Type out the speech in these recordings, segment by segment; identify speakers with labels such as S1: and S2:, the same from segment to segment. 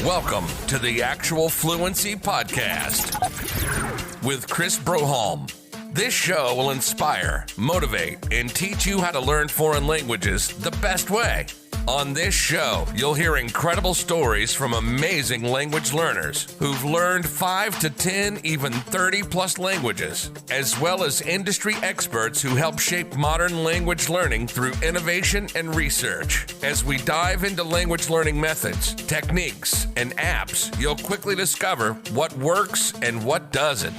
S1: Welcome to the Actual Fluency Podcast with Chris Broholm. This show will inspire, motivate, and teach you how to learn foreign languages the best way. On this show, you'll hear incredible stories from amazing language learners who've learned 5 to 10, even 30 plus languages, as well as industry experts who help shape modern language learning through innovation and research. As we dive into language learning methods, techniques, and apps, you'll quickly discover what works and what doesn't.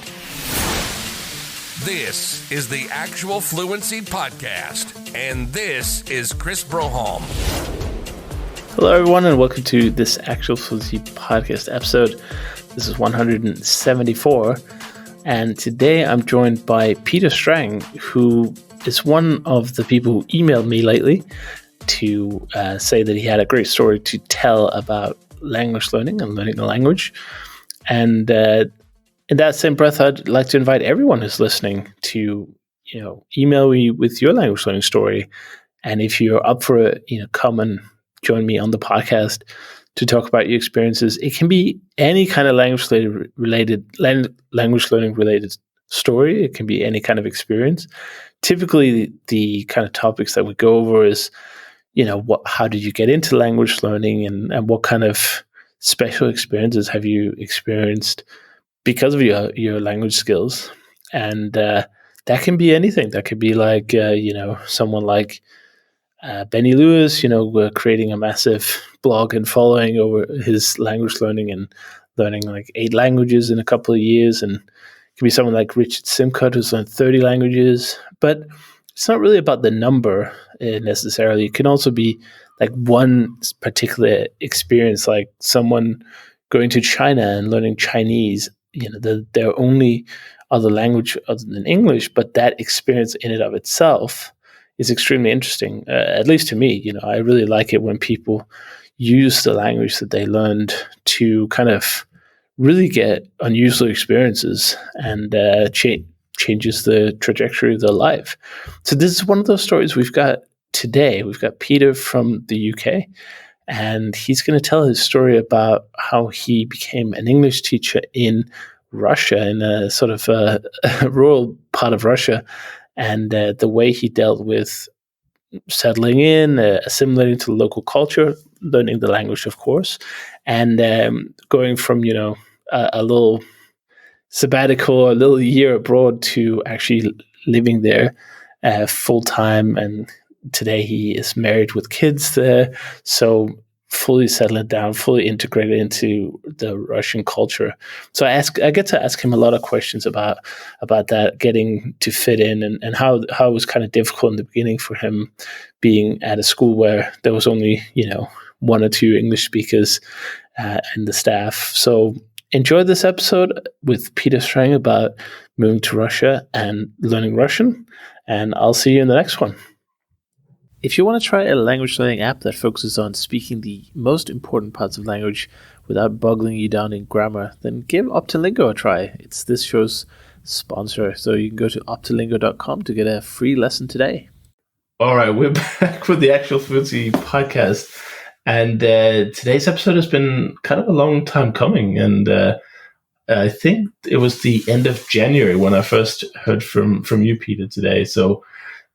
S1: This is the Actual Fluency Podcast, and this is Chris Broholm.
S2: Hello, everyone, and welcome to this Actual Fluency Podcast episode. This is 174, and today I'm joined by Peter Strang, who is one of the people who emailed me lately to say that he had a great story to tell about language learning and learning a language. And in that same breath, I'd like to invite everyone who's listening to, email me with your language learning story. And if you're up for it, come and join me on the podcast to talk about your experiences. It can be any kind of language learning related story. It can be any kind of experience. Typically, the kind of topics that we go over is, how did you get into language learning, and what kind of special experiences have you experienced because of your language skills. And that can be anything. That could be like, someone like Benny Lewis, creating a massive blog and following over his language learning and learning like 8 languages in a couple of years. And it could be someone like Richard Simcott, who's learned 30 languages. But it's not really about the number necessarily. It can also be like one particular experience, like someone going to China and learning Chinese. Their only other language other than English, but that experience in and of itself is extremely interesting, at least to me. I really like it when people use the language that they learned to kind of really get unusual experiences and changes the trajectory of their life. So this is one of those stories we've got today. We've got Peter from the UK, and he's going to tell his story about how he became an English teacher in Russia, in a sort of a rural part of Russia, and the way he dealt with settling in, assimilating to the local culture, learning the language, of course, and going from, a little sabbatical, a little year abroad to actually living there full-time. And today he is married with kids there, so fully settled down, fully integrated into the Russian culture. So I get to ask him a lot of questions about that, getting to fit in, and how it was kind of difficult in the beginning for him being at a school where there was only, 1 or 2 English speakers in the staff. So enjoy this episode with Peter Strang about moving to Russia and learning Russian, and I'll see you in the next one. If you want to try a language learning app that focuses on speaking the most important parts of language without boggling you down in grammar, then give Optilingo a try. It's this show's sponsor, so you can go to optilingo.com to get a free lesson today. All right, we're back with the Actual Fluency Podcast, and today's episode has been kind of a long time coming, and I think it was the end of January when I first heard from you, Peter, today. So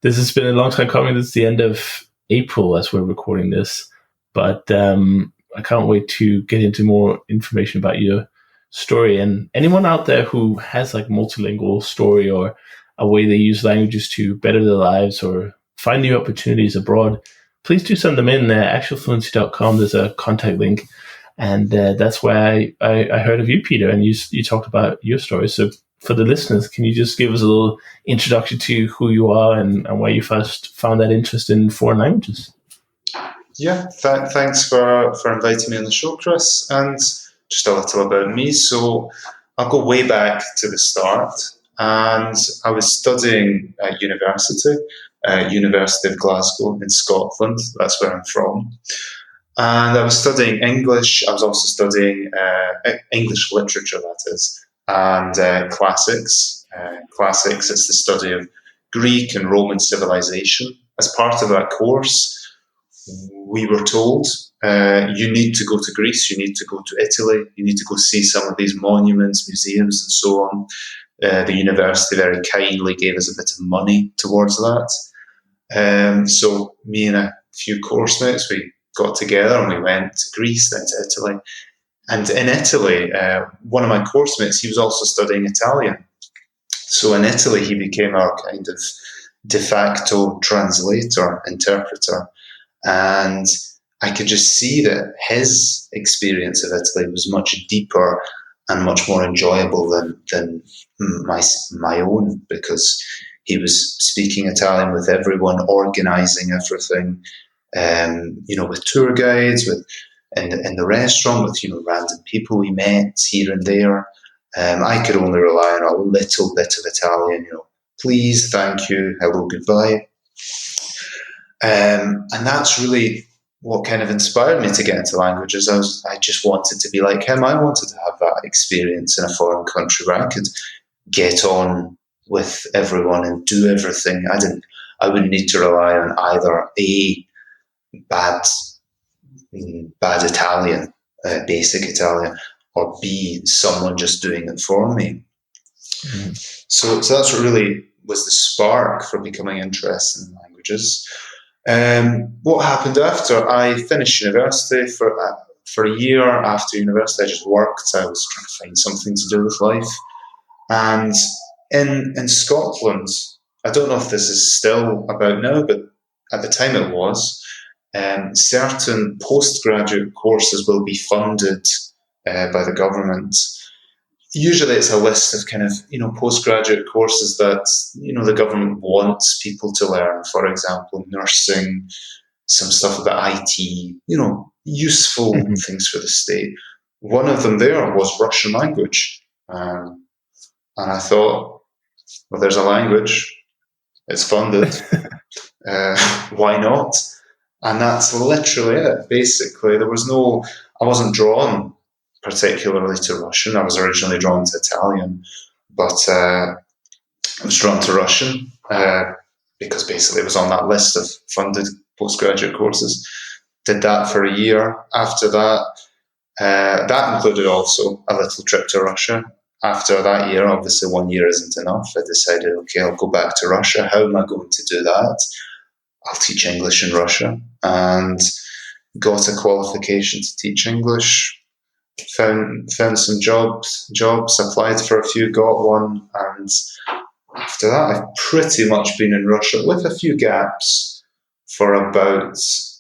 S2: this has been a long time coming. This is the end of April as we're recording this. But I can't wait to get into more information about your story. And anyone out there who has like multilingual story or a way they use languages to better their lives or find new opportunities abroad, please do send them in. Actualfluency.com, there's a contact link. And that's where I heard of you, Peter, and you talked about your story. So for the listeners, can you just give us a little introduction to who you are and why you first found that interest in foreign languages?
S3: Yeah, thanks for inviting me on the show, Chris. And just a little about me. So I'll go way back to the start. And I was studying at University of Glasgow in Scotland. That's where I'm from. And I was studying English. I was also studying English literature, that is, and classics. Classics, it's the study of Greek and Roman civilization. As part of that course, we were told, you need to go to Greece, you need to go to Italy, you need to go see some of these monuments, museums, and so on. The university very kindly gave us a bit of money towards that. So me and a few course mates, we got together and we went to Greece, then to Italy. And in Italy, one of my course mates, he was also studying Italian. So in Italy, he became our kind of de facto translator, interpreter. And I could just see that his experience of Italy was much deeper and much more enjoyable than my own, because he was speaking Italian with everyone, organising everything, with tour guides, in the restaurant, with random people we met here and there. I could only rely on a little bit of Italian, please, thank you, hello, goodbye. And that's really what kind of inspired me to get into languages. I just wanted to be like him. I wanted to have that experience in a foreign country where I could get on with everyone and do everything. I wouldn't need to rely on either A, bad Italian, basic Italian, or B, someone just doing it for me. Mm-hmm. So that's what really was the spark for becoming interested in languages. What happened after I finished university? For a year after university, I just worked. I was trying to find something to do with life. And in Scotland, I don't know if this is still about now, but at the time it was, certain postgraduate courses will be funded by the government. Usually it's a list of kind of, postgraduate courses that, the government wants people to learn. For example, nursing, some stuff about IT, useful things for the state. One of them there was Russian language. And I thought, well, there's a language, it's funded, why not? And that's literally it, basically. I wasn't drawn particularly to Russian. I was originally drawn to Italian, but I was drawn to Russian because basically it was on that list of funded postgraduate courses. Did that for a year. After that, that included also a little trip to Russia. After that year, obviously 1 year isn't enough. I decided, okay, I'll go back to Russia. How am I going to do that? I'll teach English in Russia, and got a qualification to teach English. Found some jobs, applied for a few, got one, and after that I've pretty much been in Russia with a few gaps for about 6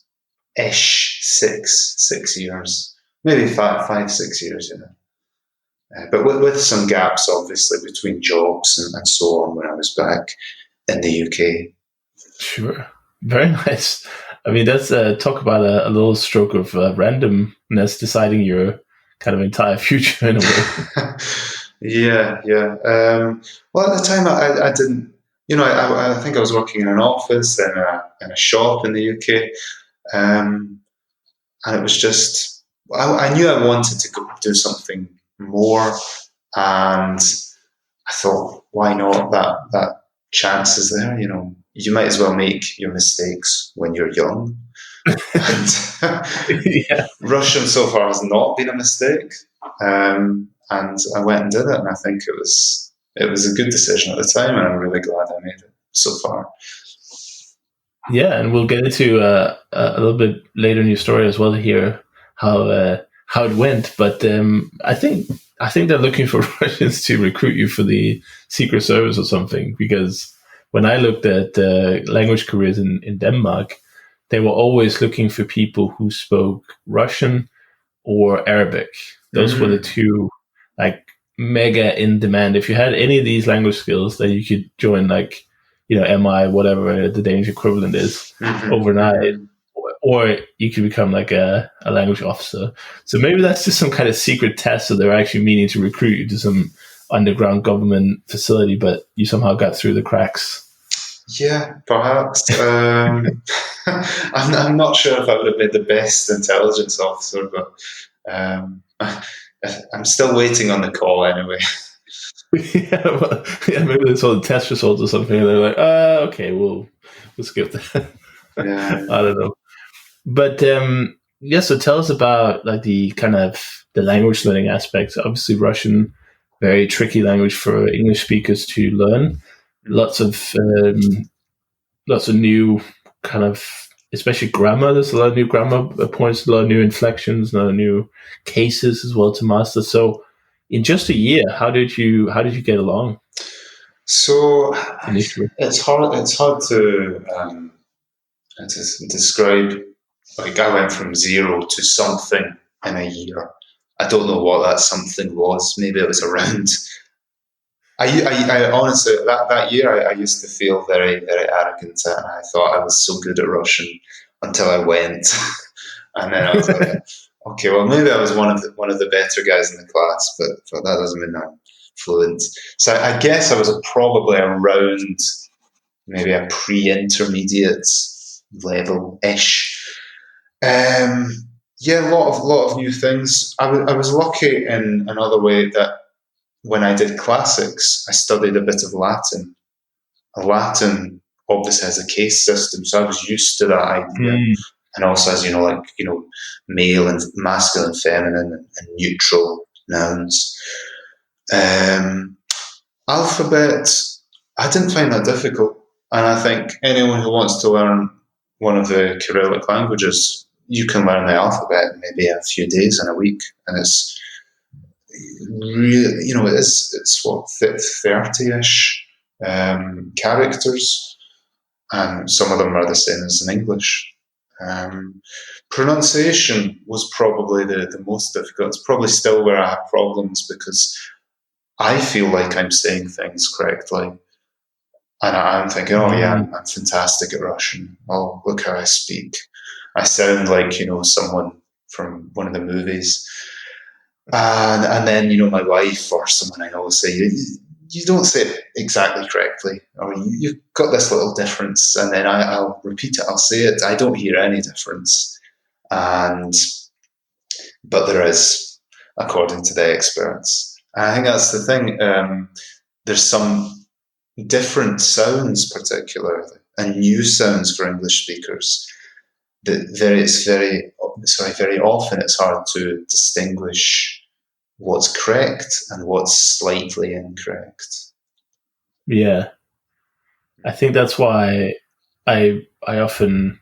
S3: years, maybe 5-6 years, but with some gaps obviously between jobs and so on when I was back in the UK.
S2: Sure. Very nice. I mean, that's talk about a little stroke of randomness deciding your kind of entire future in a way.
S3: Yeah. Well, at the time, I didn't. I think I was working in an office in a shop in the UK, and it was just I knew I wanted to go do something more, and I thought, why not? That chance is there. You might as well make your mistakes when you're young. And
S2: yeah.
S3: Russian so far has not been a mistake, and I went and did it, and I think it was a good decision at the time, and I'm really glad I made it so far.
S2: Yeah, and we'll get into a little bit later in your story as well to hear how it went. But I think they're looking for Russians to recruit you for the Secret Service or something, because when I looked at language careers in Denmark, they were always looking for people who spoke Russian or Arabic. Those were the two, mega in demand. If you had any of these language skills, then you could join, MI, whatever the Danish equivalent is, overnight, or you could become a language officer. So maybe that's just some kind of secret test that they're actually meaning to recruit you to some underground government facility, but you somehow got through the cracks.
S3: Yeah, perhaps. I'm not sure if I would have made the best intelligence officer, but I'm still waiting on the call anyway.
S2: Maybe they saw the test results or something, and they're like, okay, we'll skip that.
S3: Yeah.
S2: I don't know. But yeah, so tell us about like the kind of the language learning aspects. Obviously, Russian, very tricky language for English speakers to learn. Lots of new kind of, especially grammar. There's a lot of new grammar points, a lot of new inflections, a lot of new cases as well to master. So, in just a year, how did you get along?
S3: So
S2: initially,
S3: it's hard to describe. Like, I went from zero to something in a year. I don't know what that something was. Maybe it was around. I honestly, that year I used to feel very, very arrogant, and I thought I was so good at Russian until I went, and then I was like, okay, well, maybe I was one of the better guys in the class, but that doesn't mean I'm fluent. So I guess I was probably around maybe a pre-intermediate level ish. Yeah, a lot of new things. I was lucky in another way that when I did classics, I studied a bit of Latin. Latin obviously has a case system, so I was used to that idea. And also has, male and masculine, feminine, and neutral nouns. Alphabet, I didn't find that difficult. And I think anyone who wants to learn one of the Cyrillic languages, you can learn the alphabet in maybe a few days in a week. And it's really, it's what, 30-ish characters, and some of them are the same as in English. Pronunciation was probably the most difficult. It's probably still where I have problems, because I feel like I'm saying things correctly, and I'm thinking, oh yeah, I'm fantastic at Russian. Oh, look how I speak. I sound like, someone from one of the movies. And then, my wife or someone I know will say, you don't say it exactly correctly, or you've got this little difference, and then I'll repeat it, I'll say it, I don't hear any difference. But there is, according to the experts. And I think that's the thing. There's some different sounds, particularly, and new sounds for English speakers. Very often it's hard to distinguish what's correct and what's slightly incorrect.
S2: Yeah, I think that's why I often,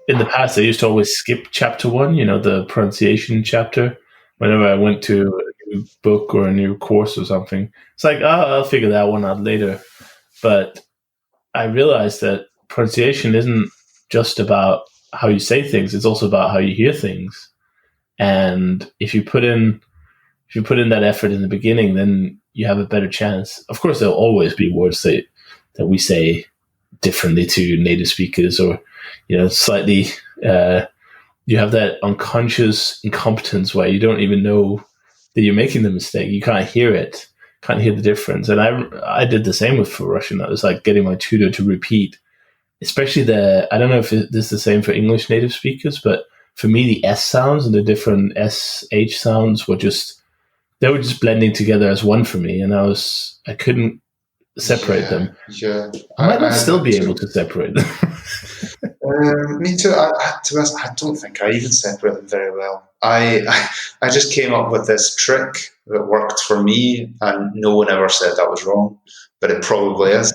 S2: in the past, I used to always skip chapter 1, the pronunciation chapter, whenever I went to a new book or a new course or something. It's like, I'll figure that one out later. But I realized that pronunciation isn't just about how you say things, it's also about how you hear things. And if you put in that effort in the beginning, then you have a better chance. Of course, there'll always be words that we say differently to native speakers, or slightly. You have that unconscious incompetence where you don't even know that you're making the mistake. You can't hear it, can't hear the difference. And I did the same for Russian. I was like getting my tutor to repeat, especially I don't know if this is the same for English native speakers, but for me, the S sounds and the different SH sounds were just blending together as one for me, and I couldn't separate them.
S3: Yeah,
S2: I might not still be able to separate them.
S3: Me too. To be honest, I don't think I even separate them very well. I just came up with this trick that worked for me, and no one ever said that was wrong, but it probably is.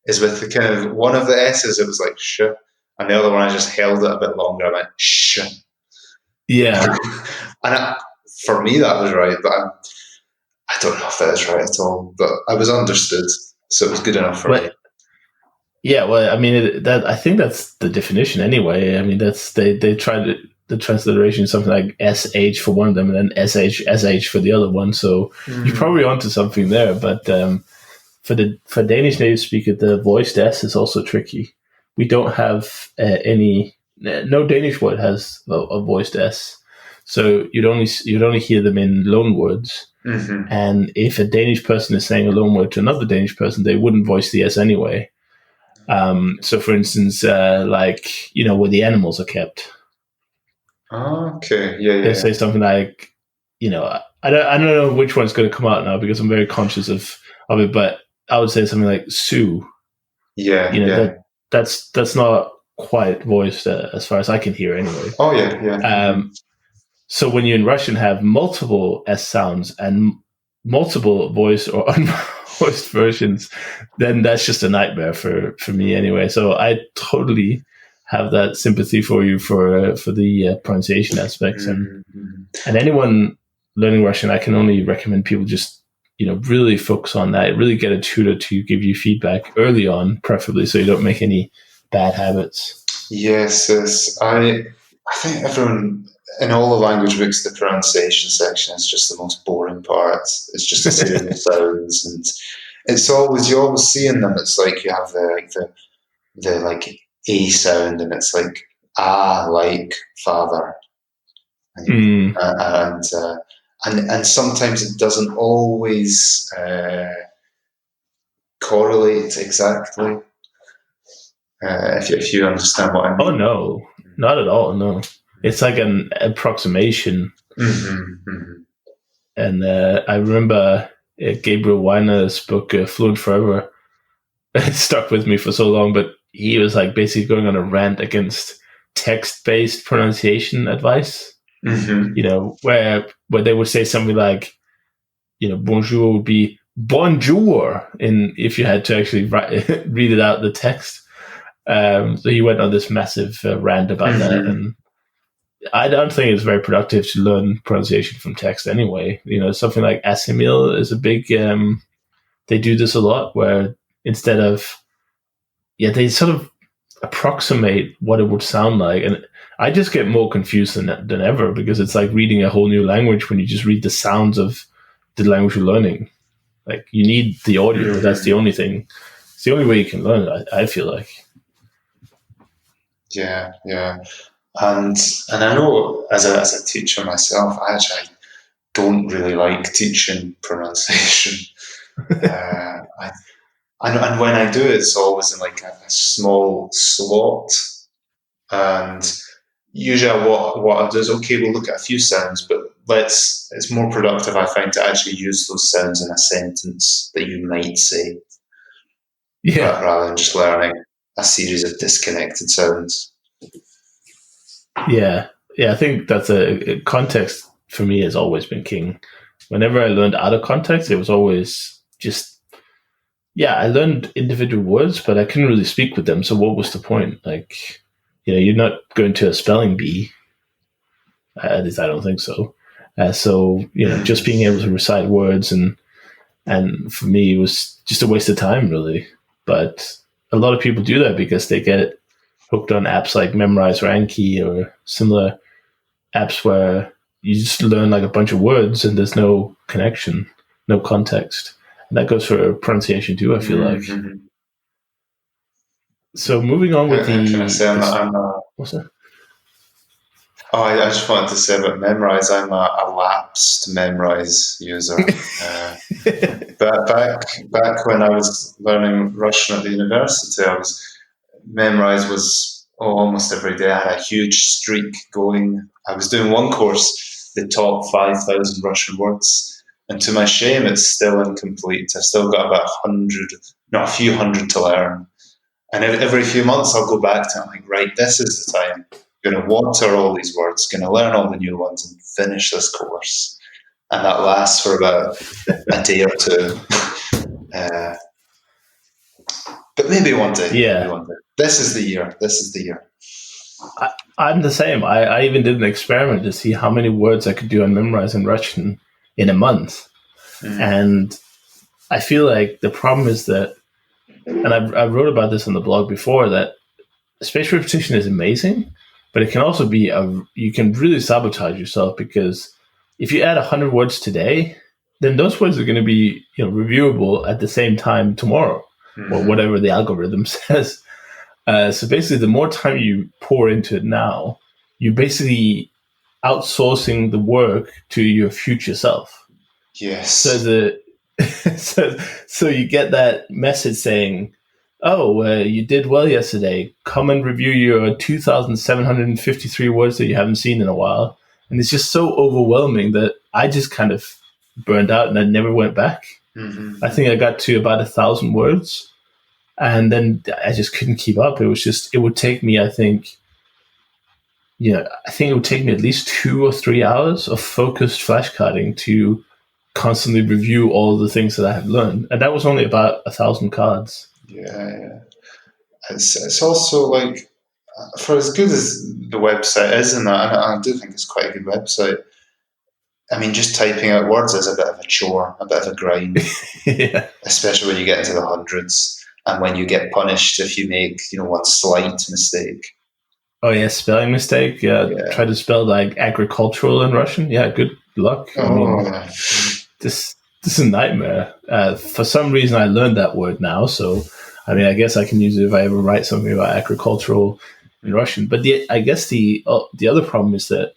S3: Is with the kind of one of the S's, it was like sh, and the other one I just held it a bit longer. I went sh.
S2: Yeah,
S3: and for me that was right, but I don't know if that is right at all. But I was understood, so it was good enough for me.
S2: Yeah, well, I mean, I think that's the definition anyway. I mean, that's they tried the transliteration something like SH for one of them, and then SH for the other one. So you're probably onto something there. But for Danish native speaker, the voiced S is also tricky. We don't have no Danish word has a voiced S, so you'd only hear them in loan words.
S3: Mm-hmm.
S2: And if a Danish person is saying a loan word to another Danish person, they wouldn't voice the S anyway. So, for instance, where the animals are kept.
S3: Okay, yeah.
S2: They say something like, I don't know which one's going to come out now because I'm very conscious of it, but I would say something like Sue.
S3: Yeah,
S2: that's not quiet voice as far as I can hear anyway.
S3: Oh, yeah.
S2: So when you in Russian have multiple S sounds and multiple voice or unvoiced versions, then that's just a nightmare for me anyway. So I totally have that sympathy for you for the pronunciation aspects. And anyone learning Russian, I can only recommend people just, really focus on that. Really get a tutor to give you feedback early on, preferably, so you don't make any bad habits.
S3: Yes. I think everyone in all the language books, the pronunciation section is just the most boring part. It's just a series of sounds, and it's always, you always see in them. It's like you have the like A sound, and it's like like father, and sometimes it doesn't always correlate exactly. If you understand what I mean.
S2: Oh no, not at all. No, it's like an approximation. And I remember Gabriel Weiner's book Fluent Forever. It stuck with me for so long, but he was like basically going on a rant against text-based pronunciation advice. Where they would say something like, bonjour would be bonjour, if you had to actually read it out the text. So he went on this massive rant about that, and I don't think it's very productive to learn pronunciation from text anyway. Something like assimil is a big. They do this a lot, where instead of, they sort of approximate what it would sound like, and I just get more confused than ever, because it's like reading a whole new language when you just read the sounds of the language you're learning. Like, you need the audio. That's the only thing. It's the only way you can learn it, I feel like.
S3: Yeah. And I know as a teacher myself, I actually don't really like teaching pronunciation. And when I do, it's always in like a small slot. And usually what I'll do is, okay, we'll look at a few sounds, but it's more productive, I find, to actually use those sounds in a sentence that you might say.
S2: Yeah.
S3: Rather than just learning a series of disconnected sounds.
S2: Yeah. I think that's a context for me has always been king. Whenever I learned out of context, it was always just, I learned individual words, but I couldn't really speak with them. So what was the point? Like, you're not going to a spelling bee. At least I don't think so. So, just being able to recite words and for me, it was just a waste of time, really. But a lot of people do that because they get hooked on apps like Memrise or Anki or similar apps where you just learn like a bunch of words and there's no connection, no context. And that goes for pronunciation too, I feel like. So moving on with what's that?
S3: Oh, I just wanted to say about Memrise, I'm a lapsed Memrise user. But back when I was learning Russian at the university, Memrise was almost every day. I had a huge streak going. I was doing one course, the top 5,000 Russian words, and to my shame, it's still incomplete. I've still got about a few hundred to learn. And every few months, I'll go back to it. I'm like, right, this is the time. I'm going to water all these words, going to learn all the new ones, and finish this course. And that lasts for about a day or two. But maybe one day.
S2: Yeah.
S3: Maybe one day. This is the year.
S2: I'm the same. I even did an experiment to see how many words I could do on Memrise in Russian in a month. And I feel like the problem is that, and I wrote about this on the blog before, that spaced repetition is amazing, but it can also be you can really sabotage yourself, because if you add 100 words today, then those words are going to be reviewable at the same time tomorrow, or whatever the algorithm says. So basically, the more time you pour into it now, you're basically outsourcing the work to your future self.
S3: Yes.
S2: So you get that message saying, "Oh, you did well yesterday. Come and review your 2,753 words that you haven't seen in a while." And it's just so overwhelming that I just kind of burned out and I never went back. I think I got to about 1,000 words. And then I just couldn't keep up. It would take me, I think it would take me at least 2 or 3 hours of focused flashcarding to constantly review all the things that I have learned. And that was only about 1,000 cards.
S3: Yeah. It's also like, for as good as the website is, and I do think it's quite a good website, I mean, just typing out words is a bit of a chore, a bit of a grind,
S2: Yeah.
S3: Especially when you get into the hundreds and when you get punished if you make, one slight mistake.
S2: Oh, yeah, spelling mistake. Yeah. Try to spell like agricultural in Russian. Yeah, good luck. I mean, this is a nightmare. For some reason, I learned that word now, so I mean, I guess I can use it if I ever write something about agricultural in Russian. But I guess the other problem is that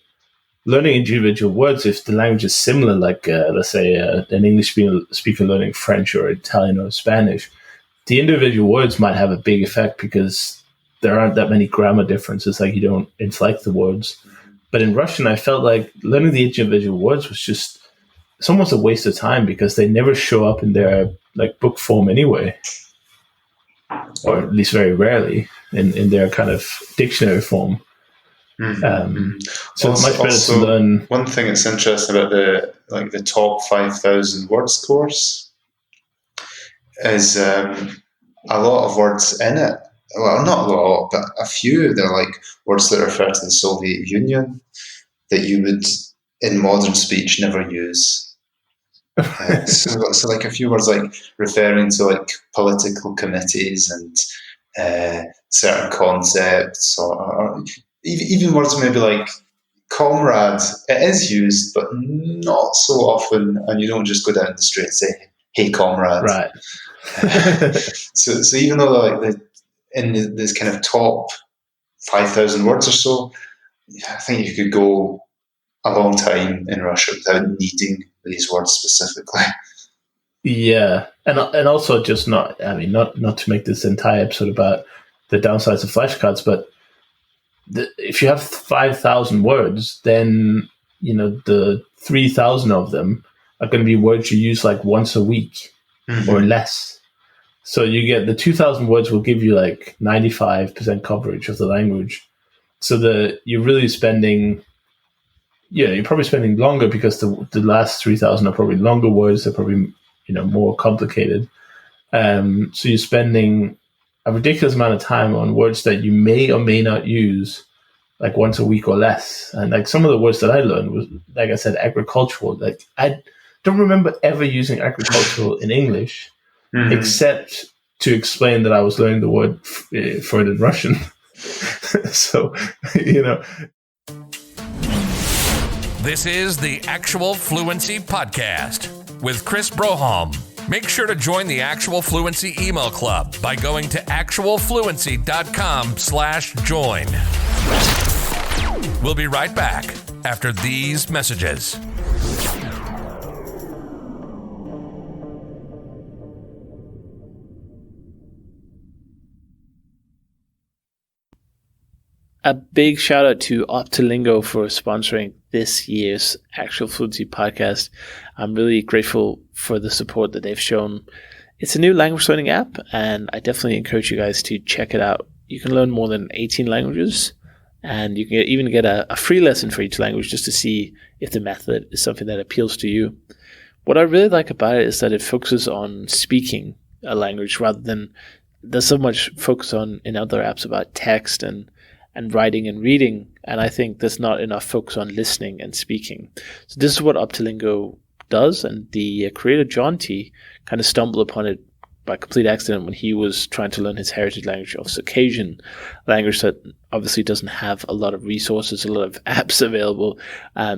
S2: learning individual words, if the language is similar, like let's say an English speaker learning French or Italian or Spanish, the individual words might have a big effect because there aren't that many grammar differences, like you don't inflect the words. But in Russian, I felt like learning the individual words was just, it's almost a waste of time because they never show up in their like book form anyway. Or at least very rarely in their kind of dictionary form. So it's much better to learn.
S3: One thing that's interesting about the top 5,000 words course is a lot of words in it. Well, not a lot, but a few. They're like words that refer to the Soviet Union that you would, in modern speech, never use. So like a few words like referring to like political committees and certain concepts, or even words maybe like comrade. It is used, but not so often, and you don't just go down the street and say, "Hey, comrade."
S2: Right.
S3: So even though in this kind of top 5,000 words or so, I think you could go a long time in Russia without needing these words specifically.
S2: Yeah, and also just not to make this entire episode about the downsides of flashcards, but if you have 5,000 words, then the 3,000 of them are going to be words you use like once a week or less. So you get the 2,000 words will give you like 95% coverage of the language. So you're really spending. Yeah, you're probably spending longer because the last 3,000 are probably longer words. They're probably more complicated. So you're spending a ridiculous amount of time on words that you may or may not use like once a week or less. And like some of the words that I learned was, like I said, agricultural. Like I don't remember ever using agricultural in English, except to explain that I was learning the word for it in Russian. So,
S1: This is the Actual Fluency Podcast with Chris Broholm. Make sure to join the Actual Fluency email club by going to actualfluency.com/join. We'll be right back after these messages.
S2: A big shout out to Optilingo for sponsoring this year's Actual Fluency podcast. I'm really grateful for the support that they've shown. It's a new language learning app, and I definitely encourage you guys to check it out. You can learn more than 18 languages, and you can even get a free lesson for each language just to see if the method is something that appeals to you. What I really like about it is that it focuses on speaking a language rather than there's so much focus on in other apps about text and writing and reading, and I think there's not enough focus on listening and speaking. So this is what Optilingo does, and the creator John T kind of stumbled upon it by complete accident when he was trying to learn his heritage language of Circassian, language that obviously doesn't have a lot of resources, a lot of apps available.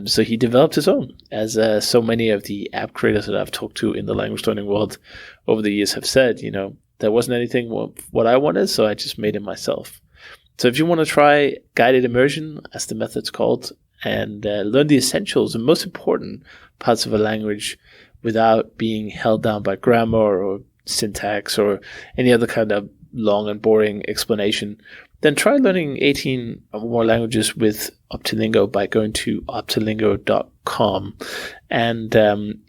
S2: So he developed his own, as so many of the app creators that I've talked to in the language learning world over the years have said, there wasn't anything what I wanted, so I just made it myself. So if you want to try guided immersion, as the method's called, and learn the essentials and most important parts of a language without being held down by grammar or syntax or any other kind of long and boring explanation, then try learning 18 or more languages with Optilingo by going to optilingo.com. And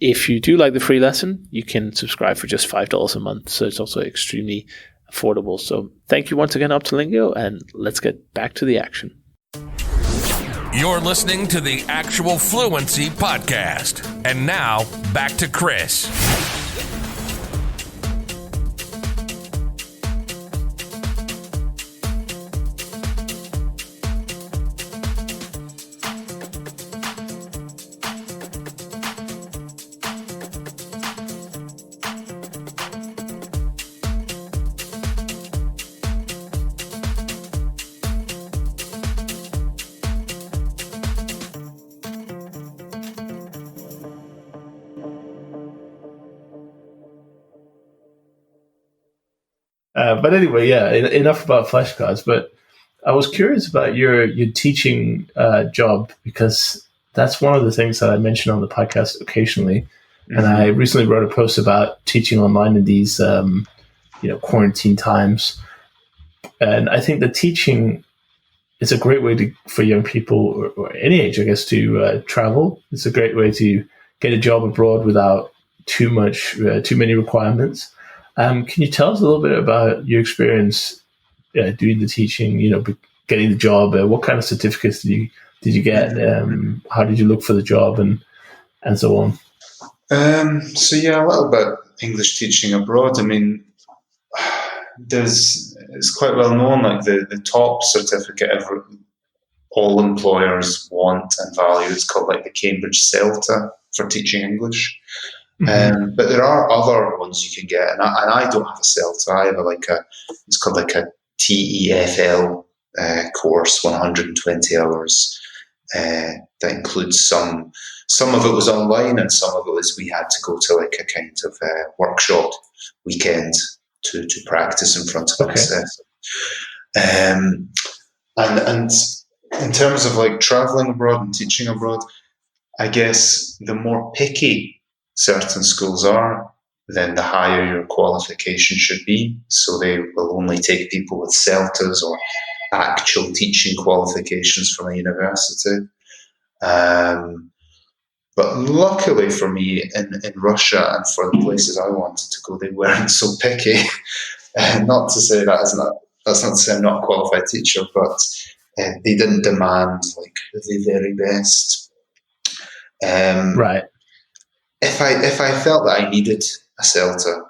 S2: if you do like the free lesson, you can subscribe for just $5 a month. So it's also extremely affordable. So thank you once again, Optilingo, and let's get back to the action.
S1: You're listening to the Actual Fluency Podcast. And now, back to Chris.
S2: But anyway, yeah, enough about flashcards. But I was curious about your teaching job, because that's one of the things that I mention on the podcast occasionally. Mm-hmm. And I recently wrote a post about teaching online in these quarantine times. And I think that teaching is a great way for young people, or any age, I guess, to travel. It's a great way to get a job abroad without too many requirements. Can you tell us a little bit about your experience doing the teaching, getting the job? What kind of certificates did you get? How did you look for the job, and so on?
S3: So yeah, a little bit English teaching abroad. I mean, it's quite well known, like the top certificate all employers want and value. It's called like the Cambridge CELTA for teaching English. Mm-hmm. But there are other ones you can get, and I don't have a CELTA. I have it's called like a TEFL course, 120 hours. That includes some of it was online, and some of it was we had to go to like a kind of workshop weekend to practice in front of an assessor. And in terms of like traveling abroad and teaching abroad, I guess the more picky certain schools are, then the higher your qualification should be. So they will only take people with CELTAs or actual teaching qualifications from a university. But luckily for me, in Russia and for the places I wanted to go, they weren't so picky. Not to say that's not to say I'm not a qualified teacher, but they didn't demand like the very best.
S2: Right.
S3: If I felt that I needed a CELTA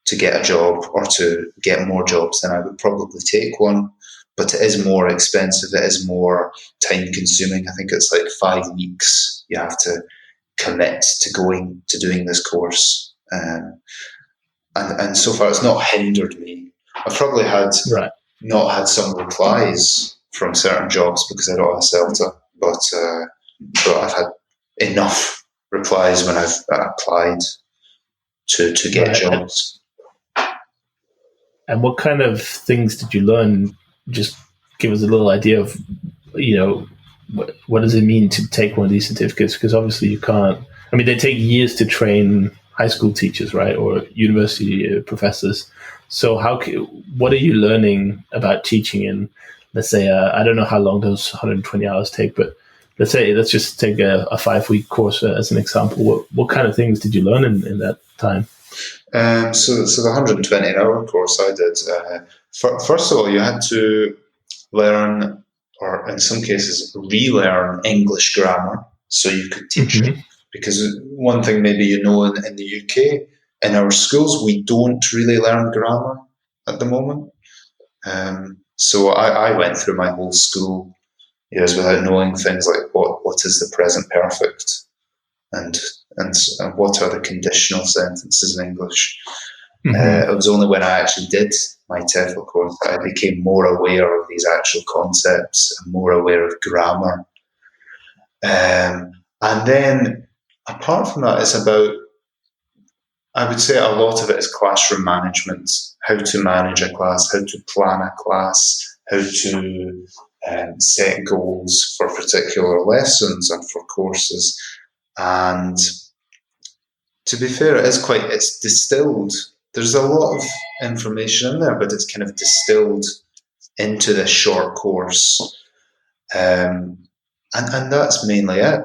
S3: to get a job or to get more jobs, then I would probably take one. But it is more expensive. It is more time consuming. I think it's like 5 weeks you have to commit to doing this course. And so far it's not hindered me. I've probably not had some replies from certain jobs because I don't have a CELTA, but I've had enough replies when I've applied to get jobs.
S2: And what kind of things did you learn? Just give us a little idea of, what does it mean to take one of these certificates? Because obviously you can't. I mean, they take years to train high school teachers, right, or university professors. So what are you learning about teaching in, let's say, I don't know how long those 120 hours take, but let's just take a 5-week course as an example. What kind of things did you learn in that time?
S3: So the 120-hour course I did, first of all, you had to learn, or in some cases, relearn English grammar so you could teach it. Because one thing maybe in the UK, in our schools, we don't really learn grammar at the moment. So I went through my whole school years without knowing things like what is the present perfect and what are the conditional sentences in English. It was only when I actually did my TEFL course that I became more aware of these actual concepts and more aware of grammar. And then, apart from that, it's about, I would say a lot of it is classroom management, how to manage a class, how to plan a class, how to set goals for particular lessons and for courses. And to be fair, it's distilled. There's a lot of information in there, but it's kind of distilled into this short course. And that's mainly it.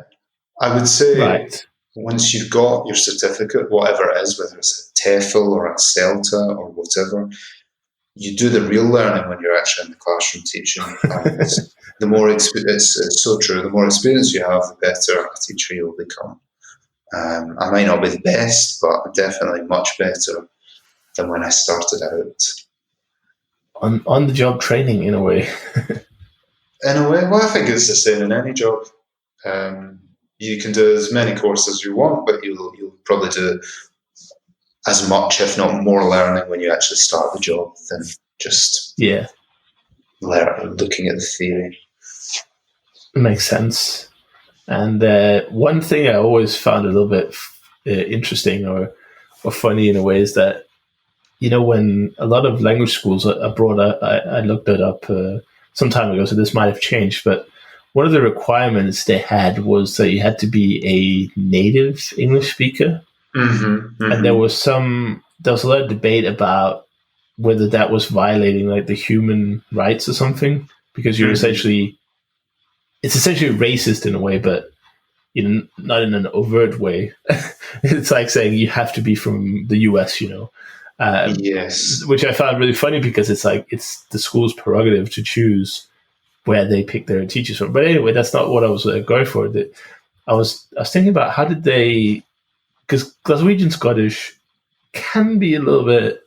S3: I would say once you've got your certificate, whatever it is, whether it's a TEFL or a CELTA or whatever, you do the real learning when you're actually in the classroom teaching. And the more it's so true. The more experience you have, the better a teacher you'll become. I might not be the best, but I'm definitely much better than when I started out.
S2: On the job training, in a way.
S3: In a way, well, I think it's the same in any job. You can do as many courses as you want, but you'll probably do as much, if not more, learning when you actually start the job than just looking at the theory.
S2: Makes sense. And one thing I always found a little bit interesting or funny in a way is that, when a lot of language schools abroad, I looked it up some time ago, so this might have changed, but one of the requirements they had was that you had to be a native English speaker. And there was a lot of debate about whether that was violating like the human rights or something, because you're essentially racist in a way, but not in an overt way. It's like saying you have to be from the US,
S3: yes,
S2: which I found really funny because it's like it's the school's prerogative to choose where they pick their teachers from. But anyway, that's not what I was going for. I was thinking about how did they, because Glaswegian Scottish can be a little bit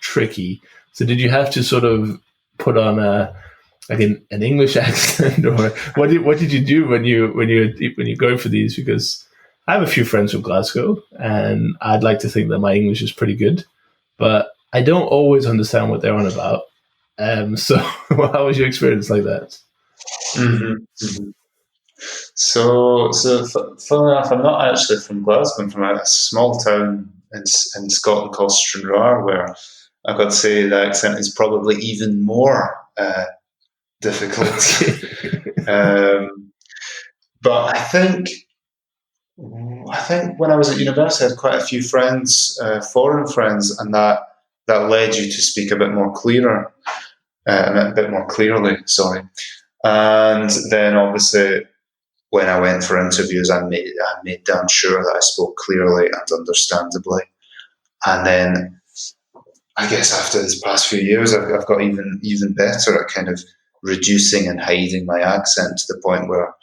S2: tricky. So did you have to sort of put on an English accent, or what did you do when you go for these? Because I have a few friends from Glasgow, and I'd like to think that my English is pretty good, but I don't always understand what they're on about. So how was your experience like that?
S3: So funnily enough, I'm not actually from Glasgow. I'm from a small town in Scotland called Stranraer, where I've got to say the accent is probably even more difficult. But I think when I was at university, I had quite a few friends, foreign friends, and that led you to speak a bit more clearly. Sorry. And then obviously, when I went for interviews, I made damn sure that I spoke clearly and understandably. And then, I guess after this past few years, I've got even better at kind of reducing and hiding my accent to the point where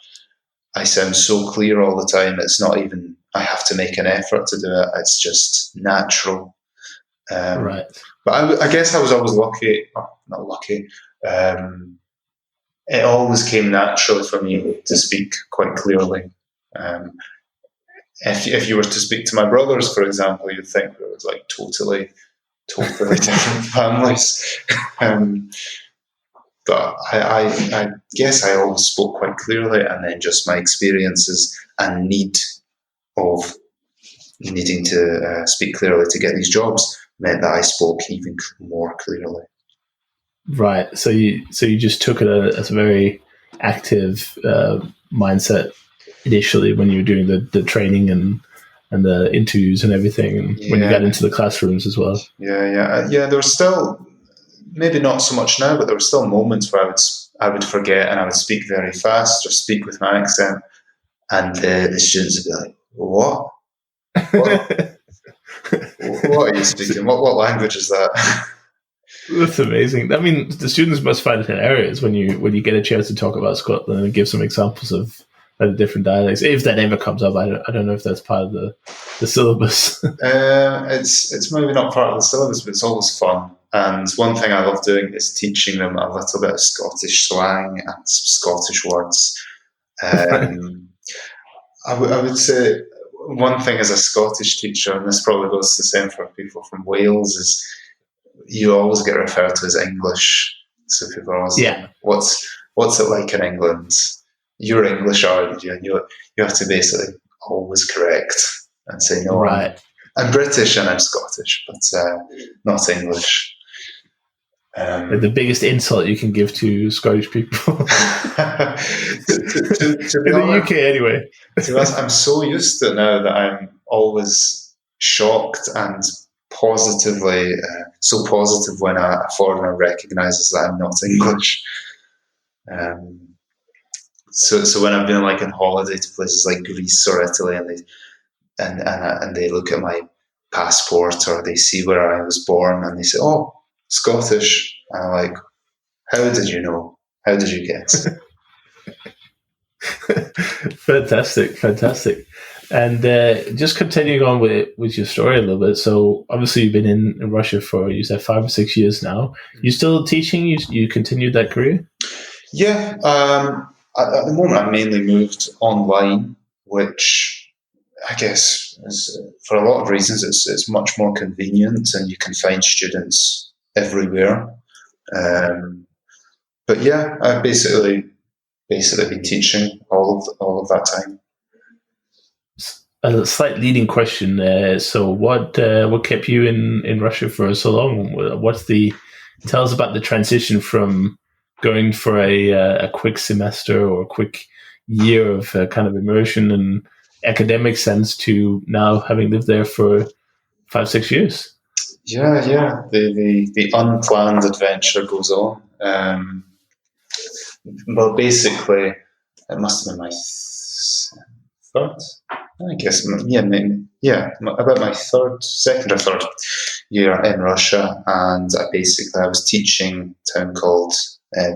S3: I sound so clear all the time. It's not even I have to make an effort to do it. It's just natural.
S2: Right.
S3: But I guess I was always lucky. Oh, not lucky. It always came naturally for me to speak quite clearly. If you were to speak to my brothers, for example, you'd think it was like totally different families. But I guess I always spoke quite clearly, and then just my experiences and need of needing to speak clearly to get these jobs meant that I spoke even more clearly. Right.
S2: So you just took it as a very active mindset initially when you were doing the training and the interviews and everything, and when you got into the classrooms as well.
S3: Yeah. There was still, maybe not so much now, but there were still moments where I would forget and I would speak very fast or speak with my accent, and the students would be like, "What? What are you speaking? What language is that?"
S2: That's amazing. I mean, the students must find it hilarious when you get a chance to talk about Scotland and give some examples of the different dialects. If that ever comes up, I don't know if that's part of the syllabus.
S3: It's maybe not part of the syllabus, but it's always fun. And one thing I love doing is teaching them a little bit of Scottish slang and some Scottish words. I would say one thing as a Scottish teacher, and this probably goes the same for people from Wales, is you always get referred to as English. So people are always like, what's it like in England? You're English, aren't you? And you have to basically always correct and say, no,
S2: right.
S3: I'm British and I'm Scottish, but not English.
S2: The biggest insult you can give to Scottish people.
S3: to
S2: in the UK, anyway.
S3: To be honest, I'm so used to it now that I'm always shocked and positively, so positive when a foreigner recognises that I'm not English. So when I've been like on holiday to places like Greece or Italy, and they look at my passport or they see where I was born and they say, "Oh, Scottish. And I'm like, how did you know? How did you guess?
S2: Fantastic. And just continuing on with your story a little bit. So obviously you've been in Russia for, you said, 5 or 6 years now. You still teaching? You continued that career?
S3: Yeah. At the moment, I mainly moved online, which I guess is, for a lot of reasons, it's much more convenient, and you can find students everywhere. But yeah, I've basically been teaching all of that time.
S2: A slight leading question. So, what kept you in Russia for so long? Tell us about the transition from going for a quick semester or a quick year of kind of immersion and academic sense to now having lived there for 5-6 years.
S3: Yeah. The unplanned adventure goes on. Well, basically, it must have been my third. I guess, about my second or third year in Russia, and I was teaching a town called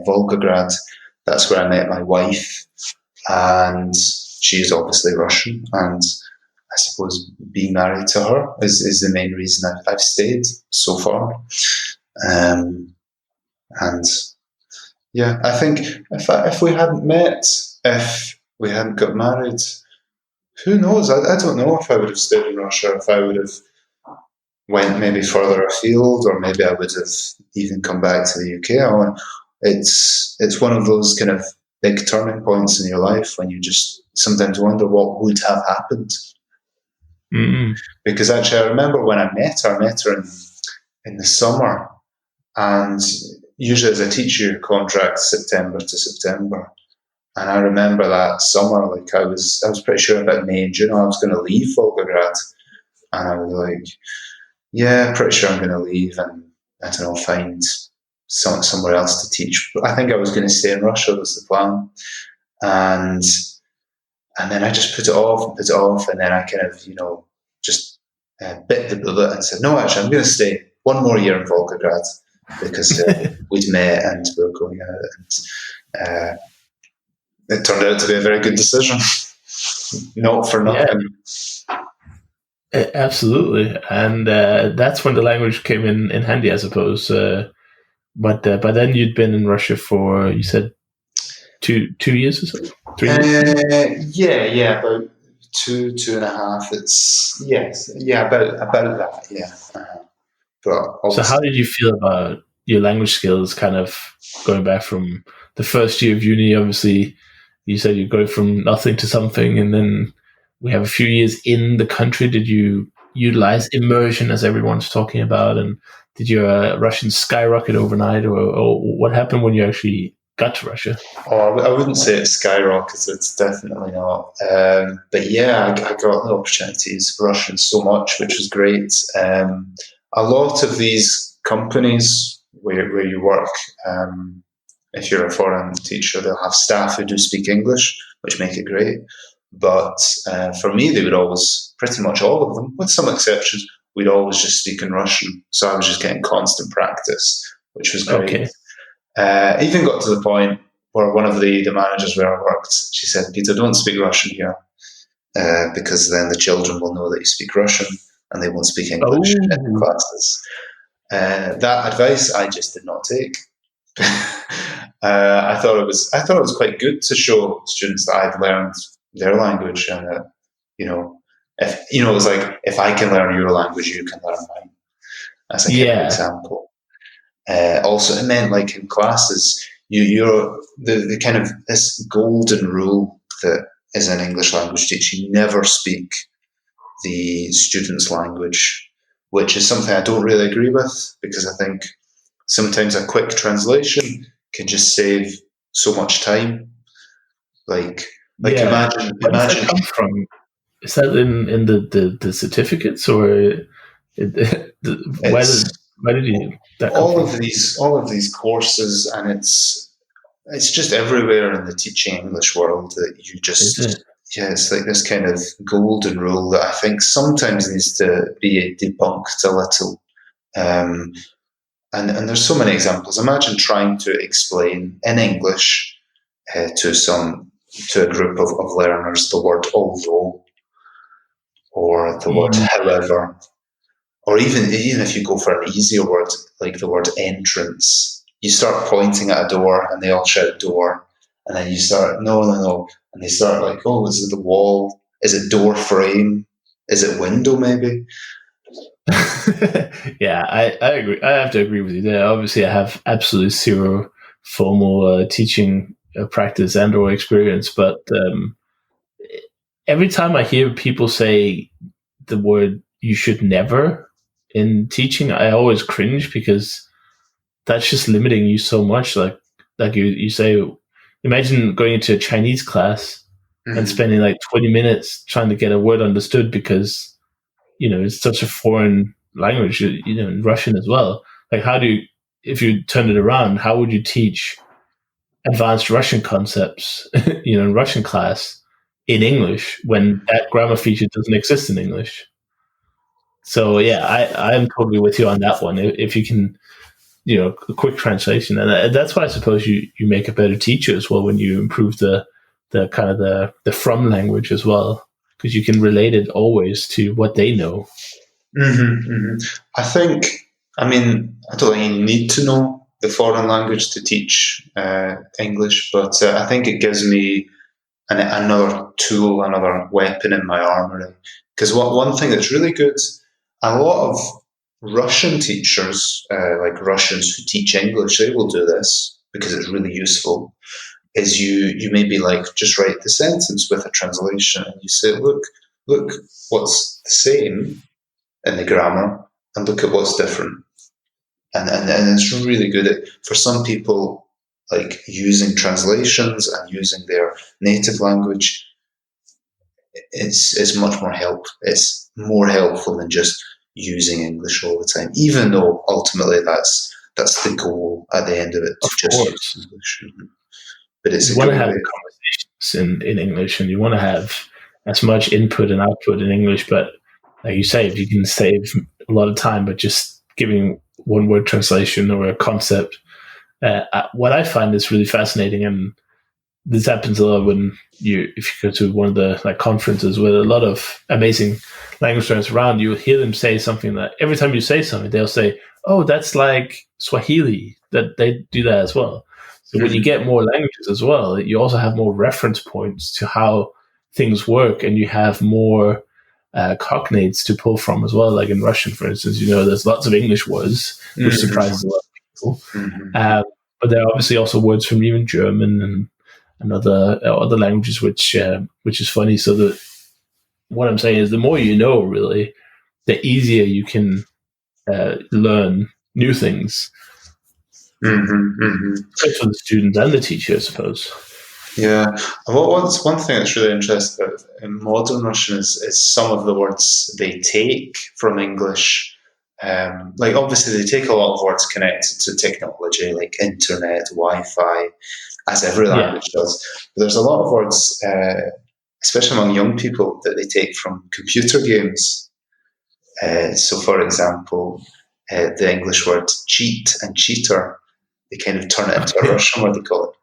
S3: Volgograd. That's where I met my wife, and she's obviously Russian, and I suppose being married to her is the main reason I've stayed so far. And yeah, I think if we hadn't met, if we hadn't got married, who knows? I don't know if I would have stayed in Russia, if I would have went maybe further afield, or maybe I would have even come back to the UK. It's one of those kind of big turning points in your life when you just sometimes wonder what would have happened.
S2: Mm-hmm.
S3: Because actually, I remember when I met her in the summer, and usually as a teacher, your contract September to September. And I remember that summer, like I was pretty sure about May and June I was going to leave Volgograd, and I was like, yeah, pretty sure I'm going to leave and I don't know, find somewhere else to teach. But I think I was going to stay in Russia was the plan, and then I just put it off, and then I kind of just bit the bullet and said, no, actually, I'm going to stay one more year in Volgograd because we'd met and we were going out, and it turned out to be a very good decision. Not for nothing.
S2: Yeah, absolutely. And that's when the language came in handy, I suppose. But by then you'd been in Russia for, you said, 2 years or so? 3 years?
S3: Yeah, about 2.5. About that, yeah. But
S2: so how did you feel about your language skills kind of going back from the first year of uni? Obviously, you said you go from nothing to something, and then we have a few years in the country. Did you utilize immersion as everyone's talking about? And did your Russian skyrocket overnight, or what happened when you actually got to Russia?
S3: Oh, I wouldn't say it skyrocketed. It's definitely not. But yeah, I got the opportunities for Russian so much, which was great. A lot of these companies where you work, if you're a foreign teacher, they'll have staff who do speak English, which make it great. But for me, they would always, pretty much all of them, with some exceptions, we'd always just speak in Russian. So I was just getting constant practice, which was great.
S2: Okay.
S3: Even got to the point where one of the managers where I worked, she said, Peter, don't speak Russian here, because then the children will know that you speak Russian and they won't speak English in the classes. That advice I just did not take. I thought it was quite good to show students that I'd learned their language, and that if it was like, if I can learn your language, you can learn mine. That's a kind of example. Also, it meant like in classes, you're the kind of this golden rule that is an English language teacher: you never speak the student's language, which is something I don't really agree with, because I think sometimes a quick translation can just save so much time. Like imagine.
S2: Where does that come from? Is that in the certificates, or where did you?
S3: All of these courses, and it's just everywhere in the teaching English world that you just it's like this kind of golden rule that I think sometimes needs to be debunked a little. And there's so many examples. Imagine trying to explain in English to a group of learners the word although, or the word however, or even if you go for an easier word like the word entrance. You start pointing at a door and they all shout door, and then you start no, and they start like, oh, is it the wall? Is it door frame? Is it window maybe?
S2: Yeah, I agree. I have to agree with you there. Obviously, I have absolutely zero formal teaching practice and or experience, but every time I hear people say the word "you should never" in teaching, I always cringe because that's just limiting you so much. Like you say, imagine going into a Chinese class and spending like 20 minutes trying to get a word understood because it's such a foreign language, in Russian as well. Like, if you turn it around, how would you teach advanced Russian concepts, in Russian class in English when that grammar feature doesn't exist in English? So yeah, I am totally with you on that one. If you can, a quick translation, and that's why I suppose you make a better teacher as well when you improve the kind of the from language as well, because you can relate it always to what they know.
S3: I think, I don't think you need to know the foreign language to teach English, but I think it gives me another tool, another weapon in my armory. Because one thing that's really good, a lot of Russian teachers, like Russians who teach English, they will do this because it's really useful. Is you maybe like just write the sentence with a translation and you say, look what's the same in the grammar and look at what's different. And it's really good for some people, like using translations and using their native language. It's much more help. It's more helpful than just using English all the time, even though ultimately that's the goal at the end of it, to just use English. But it's
S2: you want to have conversations in English, and you want to have as much input and output in English. But like you say, if you can save a lot of time by just giving one word translation or a concept, what I find is really fascinating, and this happens a lot if you go to one of the conferences with a lot of amazing language learners around, you'll hear them say something that every time you say something, they'll say, oh, that's like Swahili, that they do that as well. So when you get more languages as well, you also have more reference points to how things work, and you have more cognates to pull from as well. Like in Russian, for instance, there's lots of English words, which surprises a lot of people. But there are obviously also words from even German and other languages, which is funny. So that what I'm saying is, the more you know, really, the easier you can learn new things. Both for the students and the teacher, I suppose.
S3: Yeah. One thing that's really interesting about in modern Russian is some of the words they take from English. Like obviously they take a lot of words connected to technology, like internet, Wi-Fi, as every language does. But there's a lot of words, especially among young people, that they take from computer games. So, for example, the English word cheat and cheater, they kind of turn it into a Russian word. They call it,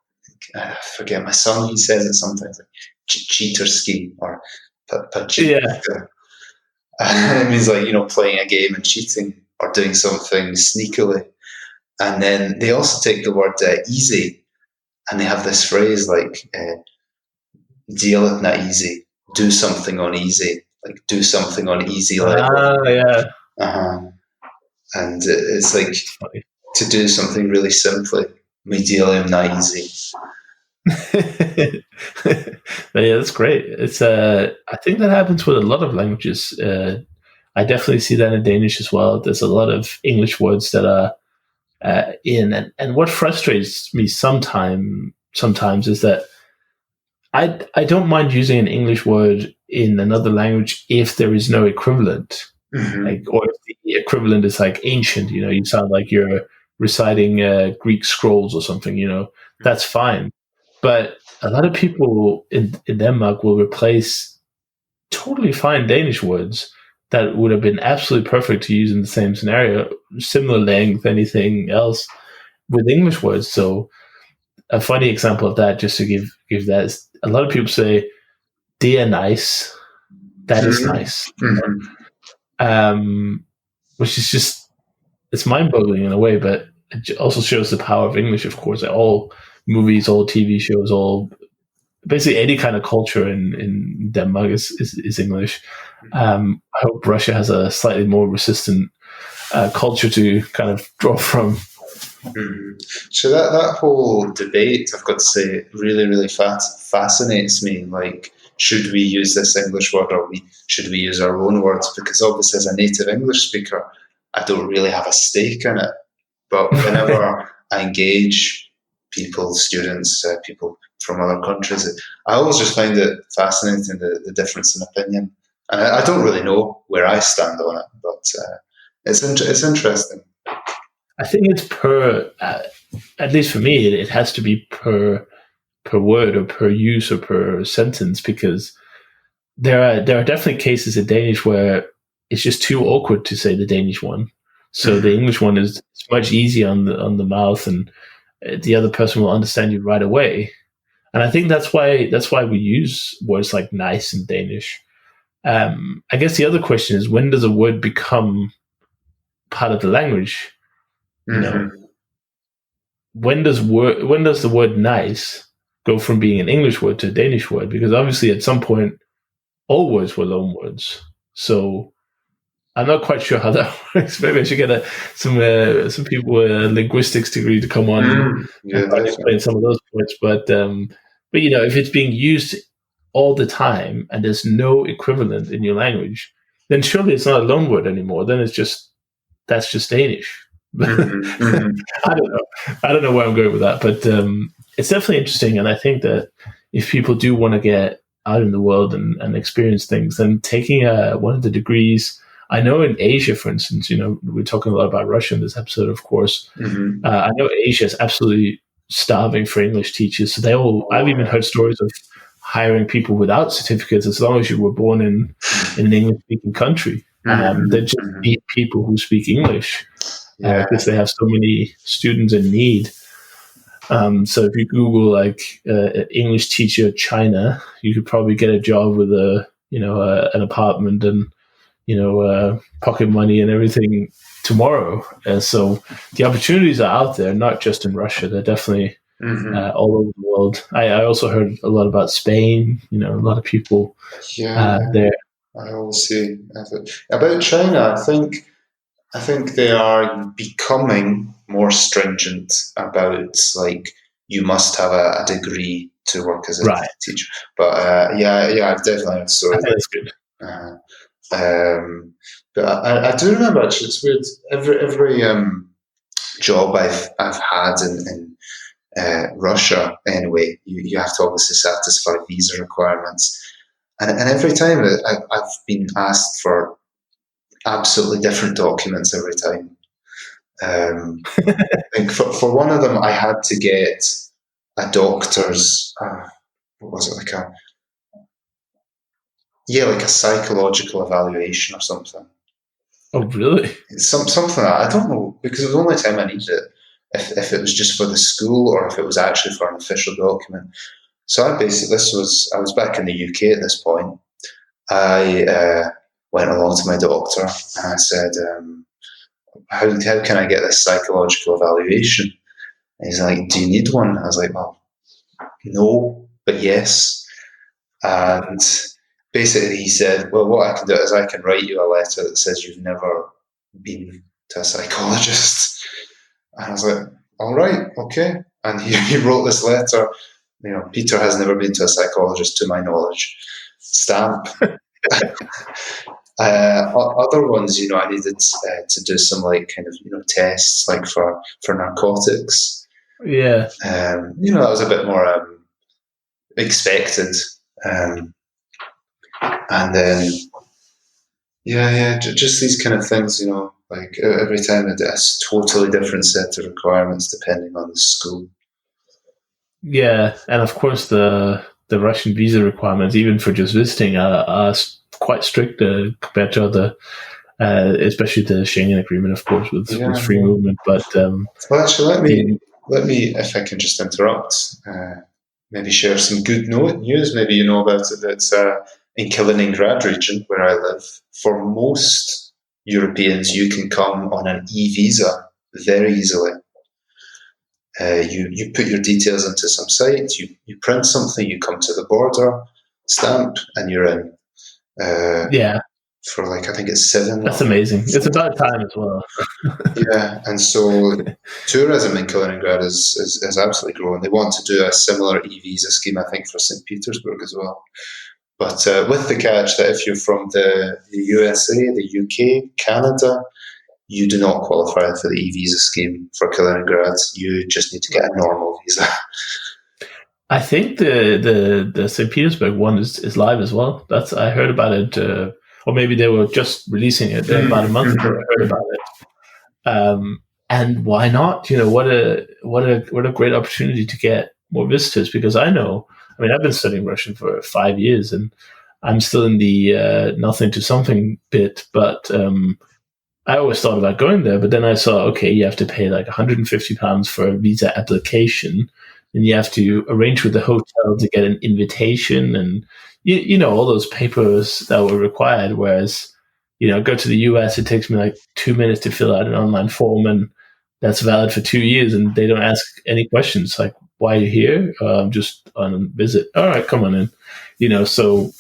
S3: I forget, my son, he says it sometimes, like cheaterski or pachitka. It means like, playing a game and cheating or doing something sneakily. And then they also take the word easy, and they have this phrase like deal it na easy, do something on easy, like do something on easy level. And it's like to do something really simply, me deal him na easy.
S2: Yeah, that's great. It's I think that happens with a lot of languages. I definitely see that in Danish as well. There's a lot of English words that are in, and what frustrates me sometimes is that I don't mind using an English word in another language if there is no equivalent, or if the equivalent is like ancient. You sound like you're reciting Greek scrolls or something. That's fine. But a lot of people in Denmark will replace totally fine Danish words that would have been absolutely perfect to use in the same scenario, similar length, anything else, with English words. So a funny example of that, just to give that, is a lot of people say, "Dear nice," that is nice, which is just, it's mind-boggling in a way, but it also shows the power of English. Of course, all movies, all TV shows, all basically any kind of culture in Denmark is English. I hope Russia has a slightly more resistant culture to kind of draw from.
S3: So that whole debate, I've got to say, really, really fascinates me. Like, should we use this English word, or should we use our own words? Because obviously, as a native English speaker, I don't really have a stake in it. But whenever I engage people, students, people from other countries, I always just find it fascinating, the difference in opinion. And I don't really know where I stand on it, but it's interesting.
S2: I think it's per, at least for me, it has to be per word or per use or per sentence, because there are definitely cases in Danish where it's just too awkward to say the Danish one. So the English one is much easier on the mouth, and the other person will understand you right away. And I think that's why we use words like nice in Danish. I guess the other question is, when does a word become part of the language? You know, when does the word nice go from being an English word to a Danish word? Because obviously at some point all words were loan words. So I'm not quite sure how that works. Maybe I should get some people with a linguistics degree to come on and explain some of those points. But you know, if it's being used all the time and there's no equivalent in your language, then surely it's not a loan word anymore. Then that's just Danish. I don't know where I'm going with that, but it's definitely interesting. And I think that if people do want to get out in the world and experience things, then taking one of the degrees, I know in Asia, for instance, you know, we're talking a lot about Russia in this episode, of course. I know Asia is absolutely starving for English teachers. So I've even heard stories of hiring people without certificates, as long as you were born in an English-speaking country. They just need people who speak English. Because they have so many students in need. So if you Google like English teacher China, you could probably get a job with an apartment and pocket money and everything tomorrow. So the opportunities are out there, not just in Russia. They're definitely all over the world. I also heard a lot about Spain. You know, a lot of people there.
S3: I always see about China. I think they are becoming more stringent about, like, you must have a degree to work as a teacher. But I've definitely heard stories.
S2: That's good.
S3: But I do remember, actually, it's weird. Every job I've had in Russia, anyway, you have to obviously satisfy visa requirements, and every time I've been asked for absolutely different documents every time. I think for one of them, I had to get a doctor's, what was it, like a psychological evaluation or something.
S2: Oh, really?
S3: Something that, I don't know, because it was the only time I needed it. If it was just for the school or if it was actually for an official document. So I was back in the UK at this point. I went along to my doctor and I said, how can I get this psychological evaluation? And he's like, do you need one? I was like, well, no, but yes. And basically he said, well, what I can do is I can write you a letter that says you've never been to a psychologist. And I was like, all right, okay. And he wrote this letter, you know, Peter has never been to a psychologist to my knowledge. Stamp. Other ones, you know, I needed to do some, like, kind of, you know, tests, like for narcotics.
S2: Yeah.
S3: You know, that was a bit more expected. And then, just these kind of things, you know, like every time it's a totally different set of requirements depending on the school.
S2: Yeah, and of course the Russian visa requirements, even for just visiting, are quite strict compared to other, especially the Schengen Agreement, of course, with free movement. But
S3: well, actually, let me, if I can just interrupt, maybe share some good news. Maybe you know about it. That's in Kaliningrad region where I live. For most Europeans, you can come on an e-visa very easily. You put your details into some site, you print something, you come to the border, stamp, and you're in. For I think it's 7.
S2: That's amazing. It's about time as well.
S3: Yeah, and so tourism in Kaliningrad is absolutely growing. They want to do a similar e-visa scheme, I think, for St. Petersburg as well. But with the catch that if you're from the USA, the UK, Canada, you do not qualify for the e-visa scheme for Kaliningrad. You just need to get a normal visa.
S2: I think the St. Petersburg one is live as well. I heard about it, or maybe they were just releasing it about a month ago. I heard about it, and why not? What a great opportunity to get more visitors. Because I've been studying Russian for 5 years, and I'm still in the nothing to something bit, but. I always thought about going there, but then I saw, okay, you have to pay like £150 for a visa application, and you have to arrange with the hotel to get an invitation, and you know all those papers that were required. Whereas, go to the US, it takes me like 2 minutes to fill out an online form, and that's valid for 2 years, and they don't ask any questions like, "Why are you here?" I'm just on a visit. All right, come on in. So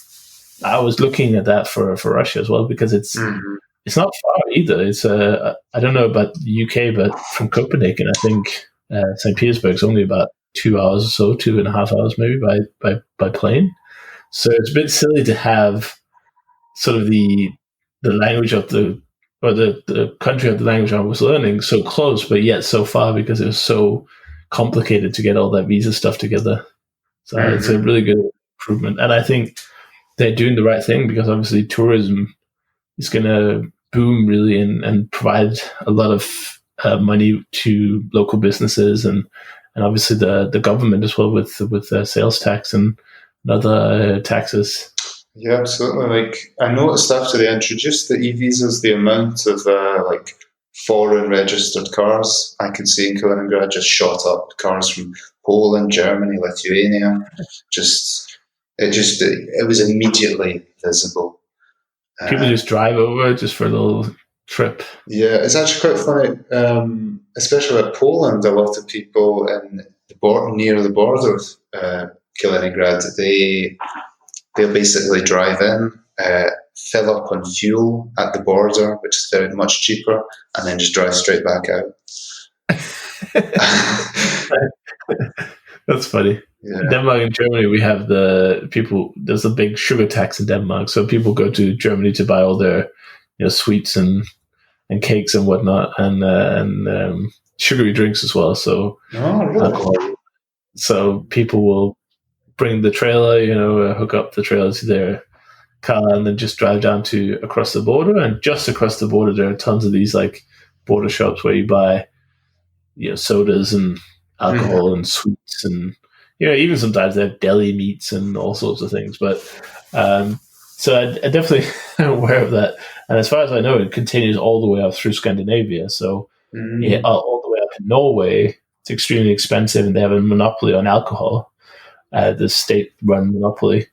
S2: I was looking at that for Russia as well, because it's. Mm-hmm. It's not far either. It's I don't know about the UK, but from Copenhagen, I think St. Petersburg is only about 2 hours or so, 2.5 hours maybe by plane. So it's a bit silly to have sort of the language of the country of the language I was learning so close, but yet so far, because it was so complicated to get all that visa stuff together. So It's a really good improvement, and I think they're doing the right thing, because obviously tourism is going to boom really and provide a lot of money to local businesses and obviously the government as well with sales tax and other taxes.
S3: Yeah, absolutely. I noticed after they introduced the e-visas, the amount of foreign registered cars I could see in Kaliningrad just shot up. Cars from Poland, Germany, Lithuania. It was immediately visible.
S2: People just drive over just for a little trip.
S3: Yeah, it's actually quite funny, especially at Poland. A lot of people near the border with Kaliningrad, they'll basically drive in, fill up on fuel at the border, which is very much cheaper, and then just drive straight back out.
S2: That's funny. Yeah. In Denmark and Germany, we have there's a big sugar tax in Denmark. So people go to Germany to buy all their sweets and cakes and whatnot, and sugary drinks as well. So,
S3: really?
S2: So people will bring the trailer, hook up the trailer to their car and then just drive down to across the border. And just across the border, there are tons of these like border shops where you buy sodas and alcohol and sweets, and even sometimes they have deli meats and all sorts of things. But so I definitely am aware of that. And as far as I know, it continues all the way up through Scandinavia. So all the way up to Norway, it's extremely expensive, and they have a monopoly on alcohol, the state-run monopoly,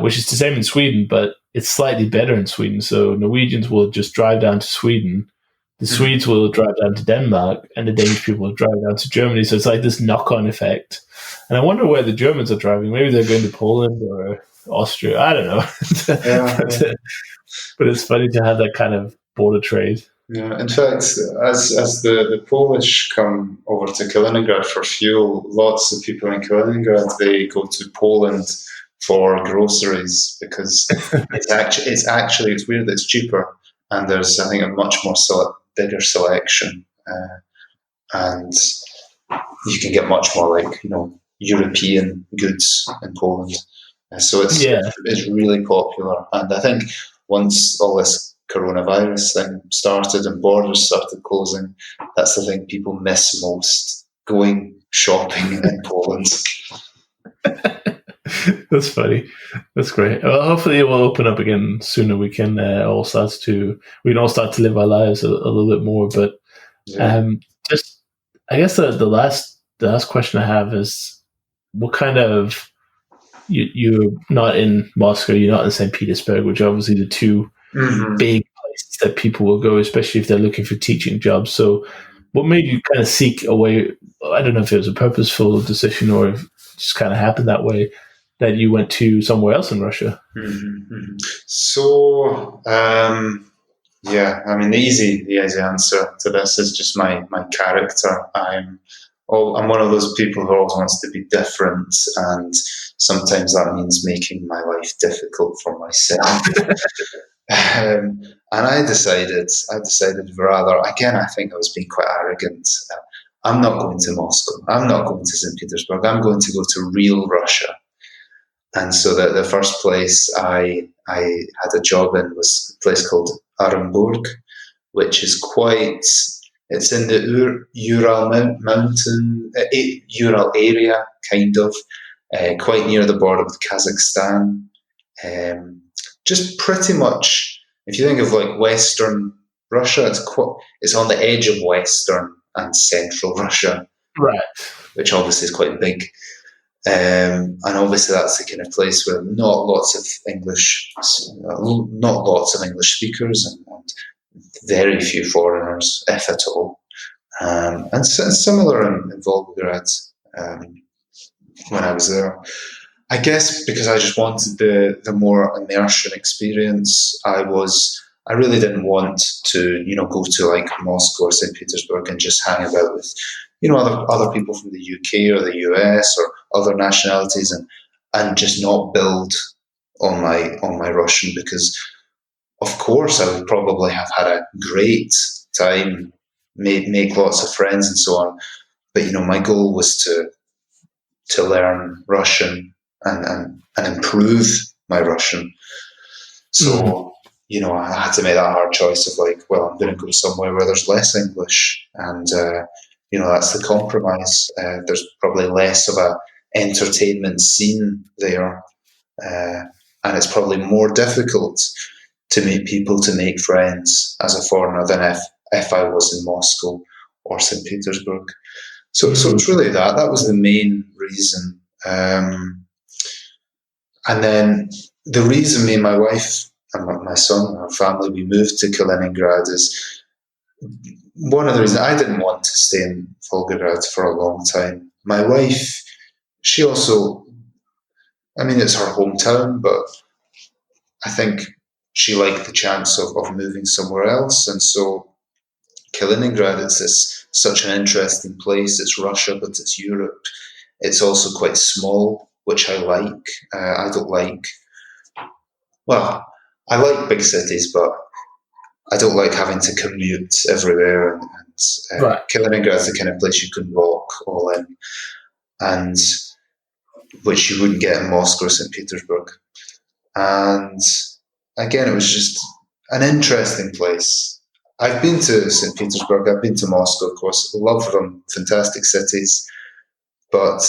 S2: which is the same in Sweden, but it's slightly better in Sweden. So Norwegians will just drive down to Sweden. The Swedes will drive down to Denmark, and the Danish people will drive down to Germany. So it's like this knock-on effect. And I wonder where the Germans are driving. Maybe they're going to Poland or Austria. I don't know. But it's funny to have that kind of border trade.
S3: Yeah. In fact, as the Polish come over to Kaliningrad for fuel, lots of people in Kaliningrad, they go to Poland for groceries, because it's weird that it's cheaper, and there's, I think, a much more bigger selection, and you can get much more European goods in Poland. So it's really popular, and I think once all this coronavirus thing started and borders started closing, that's the thing people miss most: going shopping in Poland.
S2: That's funny. That's great. Well, hopefully it will open up again sooner. We can all start to live our lives a little bit more. But
S3: Yeah.
S2: just, I guess the last question I have is, what kind of you're not in Moscow, you're not in St. Petersburg, which are obviously the two big places that people will go, especially if they're looking for teaching jobs. So, what made you kind of seek a way? I don't know if it was a purposeful decision or if it just kind of happened that way, that you went to somewhere else in Russia.
S3: So, yeah, I mean, the easy answer to this is just my character. I'm one of those people who always wants to be different, and sometimes that means making my life difficult for myself. And I decided rather, again, I think I was being quite arrogant. I'm not going to Moscow. I'm not going to St. Petersburg. I'm going to go to real Russia. And so the first place I had a job in was a place called Orenburg, which is it's in the Ural mountain, Ural area, kind of, quite near the border with Kazakhstan. Just pretty much, if you think of like Western Russia, it's on the edge of Western and Central Russia,
S2: Right.
S3: which obviously is quite big. And obviously that's the kind of place where not lots of English speakers, and very few foreigners, if at all. And similar in Volgograd when I was there. I guess because I just wanted the more immersion experience. I really didn't want to, go to like Moscow or St. Petersburg and just hang about with, other people from the UK or the US or other nationalities, and just not build on my Russian, because of course I would probably have had a great time, make lots of friends and so on. But my goal was to learn Russian and improve my Russian. So, I had to make that hard choice of like, well, I'm going to go somewhere where there's less English, and that's the compromise. There's probably less of a entertainment scene there, and it's probably more difficult to meet people, to make friends as a foreigner than if I was in Moscow or St. Petersburg. So it's really that was the main reason. And then the reason me and my wife and my son and our family, we moved to Kaliningrad is one of the reasons. I didn't want to stay in Volgograd for a long time. My wife, she also, it's her hometown, but I think she liked the chance of moving somewhere else. And so Kaliningrad is such an interesting place. It's Russia, but it's Europe. It's also quite small, which I like. I don't like, well, I like big cities, but I don't like having to commute everywhere. And
S2: Right.
S3: Kaliningrad is the kind of place you can walk all in, and which you wouldn't get in Moscow or St. Petersburg. And again, it was just an interesting place. I've been to St. Petersburg, I've been to Moscow, of course, love them, fantastic cities. But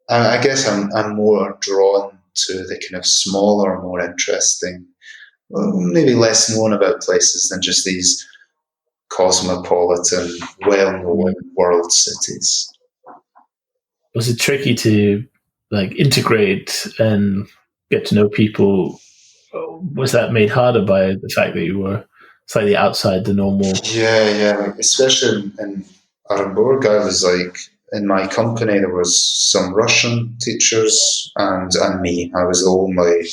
S3: I guess I'm more drawn to the kind of smaller, more interesting, maybe less known about places than just these cosmopolitan, well-known world cities.
S2: Was it tricky to like integrate and get to know people? Was that made harder by the fact that you were slightly outside the normal?
S3: Yeah. Especially in Orenburg, I was like, in my company, there was some Russian teachers and me. I was the only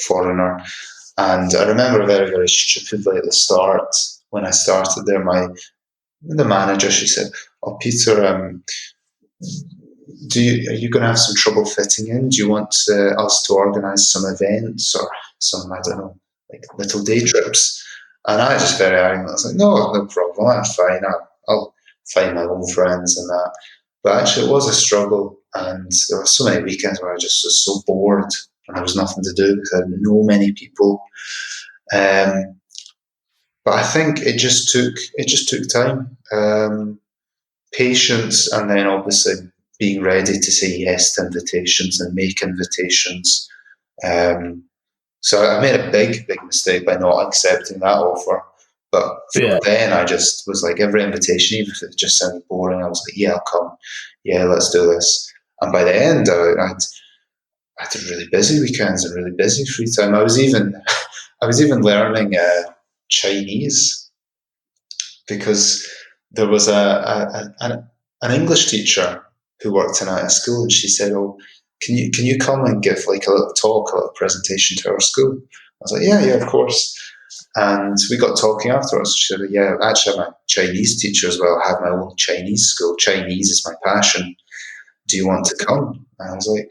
S3: foreigner. And I remember very, very stupidly at the start, when I started there, the manager, she said, "Oh, Peter, are you going to have some trouble fitting in? Do you want us to organise some events or some, I don't know, like little day trips?" And I just very arrogantly was like, no problem, I'm fine. I'll find my own friends and that. But actually, it was a struggle, and there were so many weekends where I just was so bored and there was nothing to do because I didn't know many people. But I think it just took time, patience, and then obviously being ready to say yes to invitations and make invitations. So I made a big mistake by not accepting that offer. But then I just was like, every invitation, even if it just sounded boring, I was like, yeah, I'll come. Yeah, let's do this. And by the end, I had really busy weekends and really busy free time. I was even learning Chinese, because there was an English teacher who worked in a school, and she said, "Oh, can you come and give like a little talk, a little presentation to our school?" I was like, "Yeah, of course." And we got talking afterwards. She said, "Yeah, actually, I'm a Chinese teacher as well. I have my own Chinese school. Chinese is my passion. Do you want to come?" And I was like,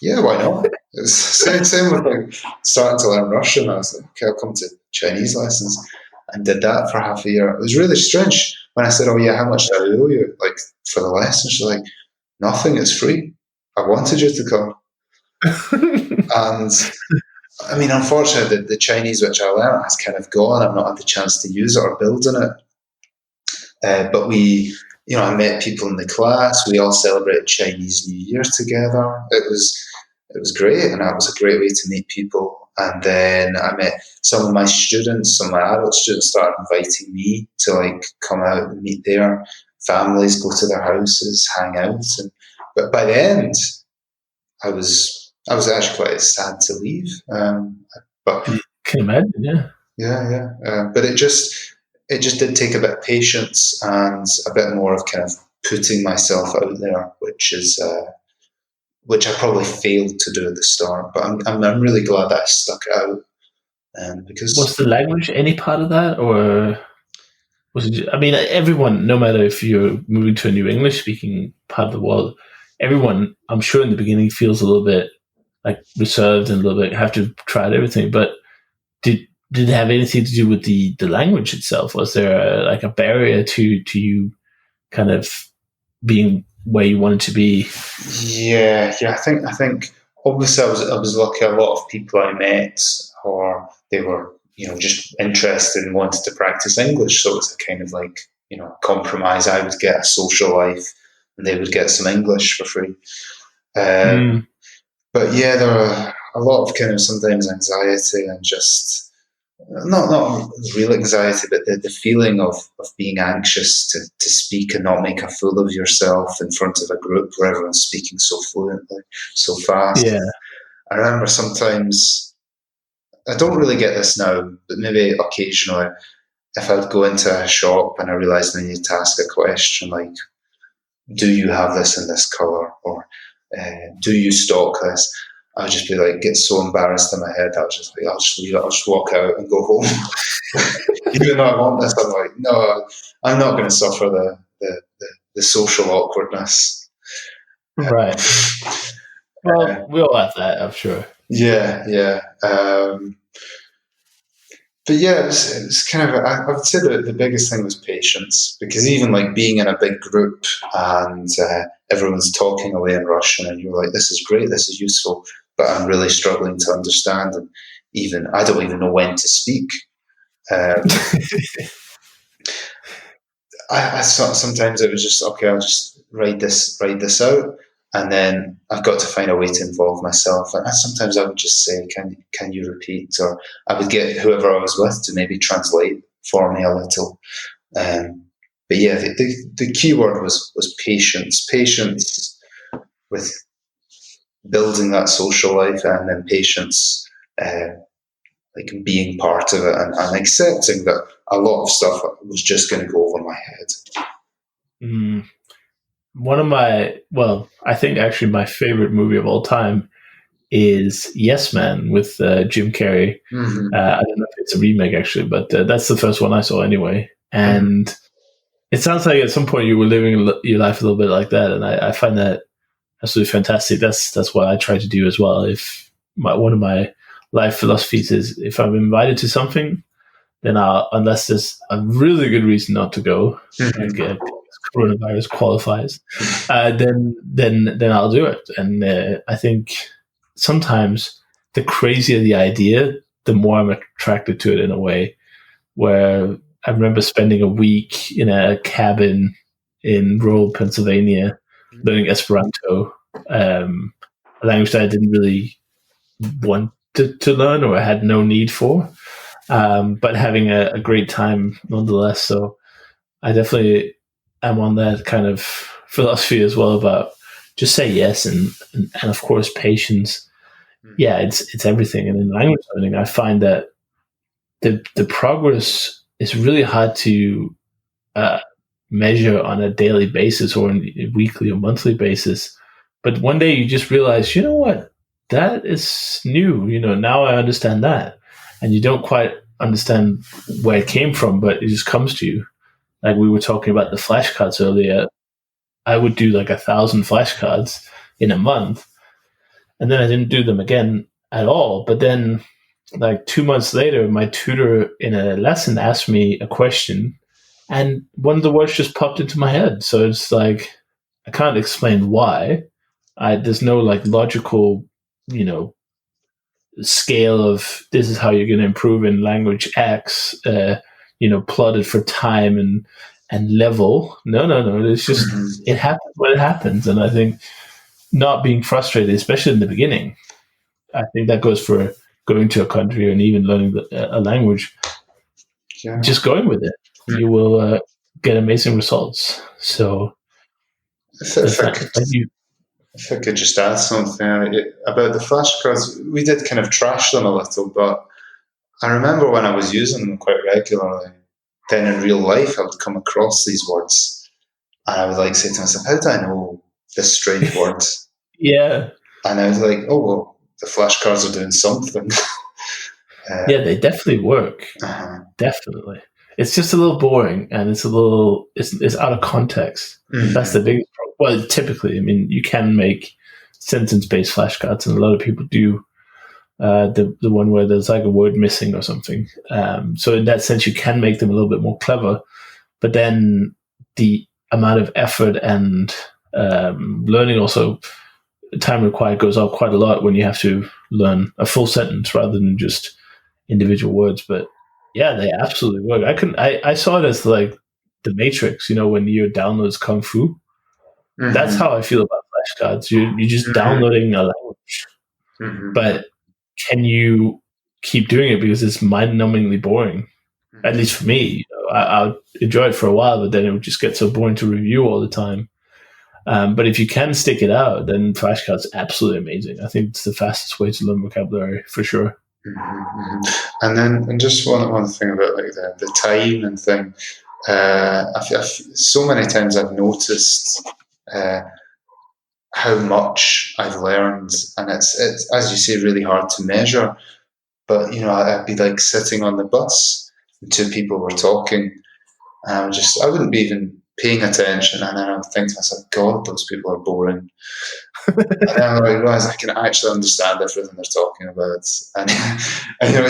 S3: "Yeah, why not?" It's same with like starting to learn Russian. I was like, "Okay, I'll come to Chinese lessons," and did that for half a year. It was really strange when I said, "Oh yeah, how much do I owe you like for the lesson?" She's like, "Nothing. It's free. I wanted you to come." And I mean, unfortunately, the Chinese which I learned has kind of gone. I've not had the chance to use it or build on it. But I met people in the class. We all celebrated Chinese New Year together. It was great, and that was a great way to meet people. And then I met some of my students, some of my adult students started inviting me to like come out and meet their families, go to their houses, hang out. But by the end, I was actually quite sad to leave. But
S2: can imagine, yeah.
S3: Yeah. But it just did take a bit of patience and a bit more of kind of putting myself out there, which I probably failed to do at the start. But I'm really glad that I stuck it out. Because
S2: was the language any part of that, or was it? I mean, everyone, no matter if you're moving to a new English-speaking part of the world, everyone, I'm sure, in the beginning feels a little bit like reserved and a little bit have to try everything. But did it have anything to do with the language itself? Was there a barrier to you kind of being where you wanted to be?
S3: Yeah. I think obviously I was lucky. A lot of people I met, or they were just interested and wanted to practice English, so it was a kind of like compromise. I would get a social life, and they would get some English for free. But yeah, there are a lot of kind of sometimes anxiety and just not real anxiety, but the feeling of being anxious to speak and not make a fool of yourself in front of a group where everyone's speaking so fluently, so fast.
S2: Yeah.
S3: I remember sometimes, I don't really get this now, but maybe occasionally, if I would go into a shop and I realised I needed to ask a question like, "Do you have this in this colour?" or "Do you stock this?" I would just be like, get so embarrassed in my head. I was just like, I'll just leave it. I'll just walk out and go home. Even though I want this, I'm like, no, I'm not going to suffer the social awkwardness.
S2: Right. Well, we all have that, I'm sure.
S3: Yeah. But yeah, it was kind of, I would say that the biggest thing was patience, because even like being in a big group and everyone's talking away in Russian and you're like, this is great, this is useful, but I'm really struggling to understand, and even I don't even know when to speak. I thought sometimes it was just, okay, I'll just write this out, and then I've got to find a way to involve myself. And sometimes I would just say, can you repeat? Or I would get whoever I was with to maybe translate for me a little. But yeah, the key word was patience. Patience with building that social life, and then patience like being part of it, and accepting that a lot of stuff was just going to go over my head.
S2: One of I think actually my favorite movie of all time is Yes Man with Jim Carrey.
S3: Mm-hmm.
S2: I don't know if it's a remake actually, but that's the first one I saw anyway. And it sounds like at some point you were living your life a little bit like that, and I find that absolutely fantastic. That's what I try to do as well. One of my life philosophies is, if I'm invited to something, then unless there's a really good reason not to go, like coronavirus qualifies, then I'll do it. And I think sometimes the crazier the idea, the more I'm attracted to it in a way. Where I remember spending a week in a cabin in rural Pennsylvania learning Esperanto, a language that I didn't really want to learn or had no need for, but having a great time nonetheless. So I definitely am on that kind of philosophy as well about just say yes and of course patience. Yeah, it's everything. And in language learning, I find that the progress is really hard to measure on a daily basis or a weekly or monthly basis. But one day you just realize, you know what, that is new. Now I understand that, and you don't quite understand where it came from, but it just comes to you. Like we were talking about the flashcards earlier. I would do like 1,000 flashcards in a month, and then I didn't do them again at all. But then, like 2 months later, my tutor in a lesson asked me a question, and one of the words just popped into my head. So it's like I can't explain why. There's no like logical, scale of this is how you're going to improve in language X, plotted for time and level. No. It's just it happens when it happens, and I think not being frustrated, especially in the beginning. I think that goes for going to a country and even learning a language.
S3: Yeah.
S2: Just going with it, you will get amazing results. So,
S3: if I could just add something about the flashcards, we did kind of trash them a little, but I remember when I was using them quite regularly, then in real life I would come across these words, and I would like say to myself, how do I know this strange word?
S2: Yeah.
S3: And I was like, oh, well, the flashcards are doing something.
S2: Yeah, they definitely work. Definitely. It's just a little boring, and it's out of context. That's the biggest problem. Well, typically, I mean, you can make sentence-based flashcards, and a lot of people do the one where there's like a word missing or something. So in that sense, you can make them a little bit more clever, but then the amount of effort and learning also, time required goes up quite a lot when you have to learn a full sentence rather than just individual words. But yeah, they absolutely work. I saw it as like the Matrix, when Neo downloads Kung Fu. That's how I feel about flashcards. You're just downloading a language, but can you keep doing it because it's mind-numbingly boring? At least for me, I'll enjoy it for a while, but then it would just get so boring to review all the time. But if you can stick it out, then flashcards are absolutely amazing. I think it's the fastest way to learn vocabulary for sure.
S3: And just one thing about like the time and thing. So many times I've noticed how much I've learned, and it's as you say, really hard to measure. But I'd be like sitting on the bus, and two people were talking, and I wouldn't be even paying attention, and then I would think to myself, God, those people are boring. And then I realize I can actually understand everything they're talking about, and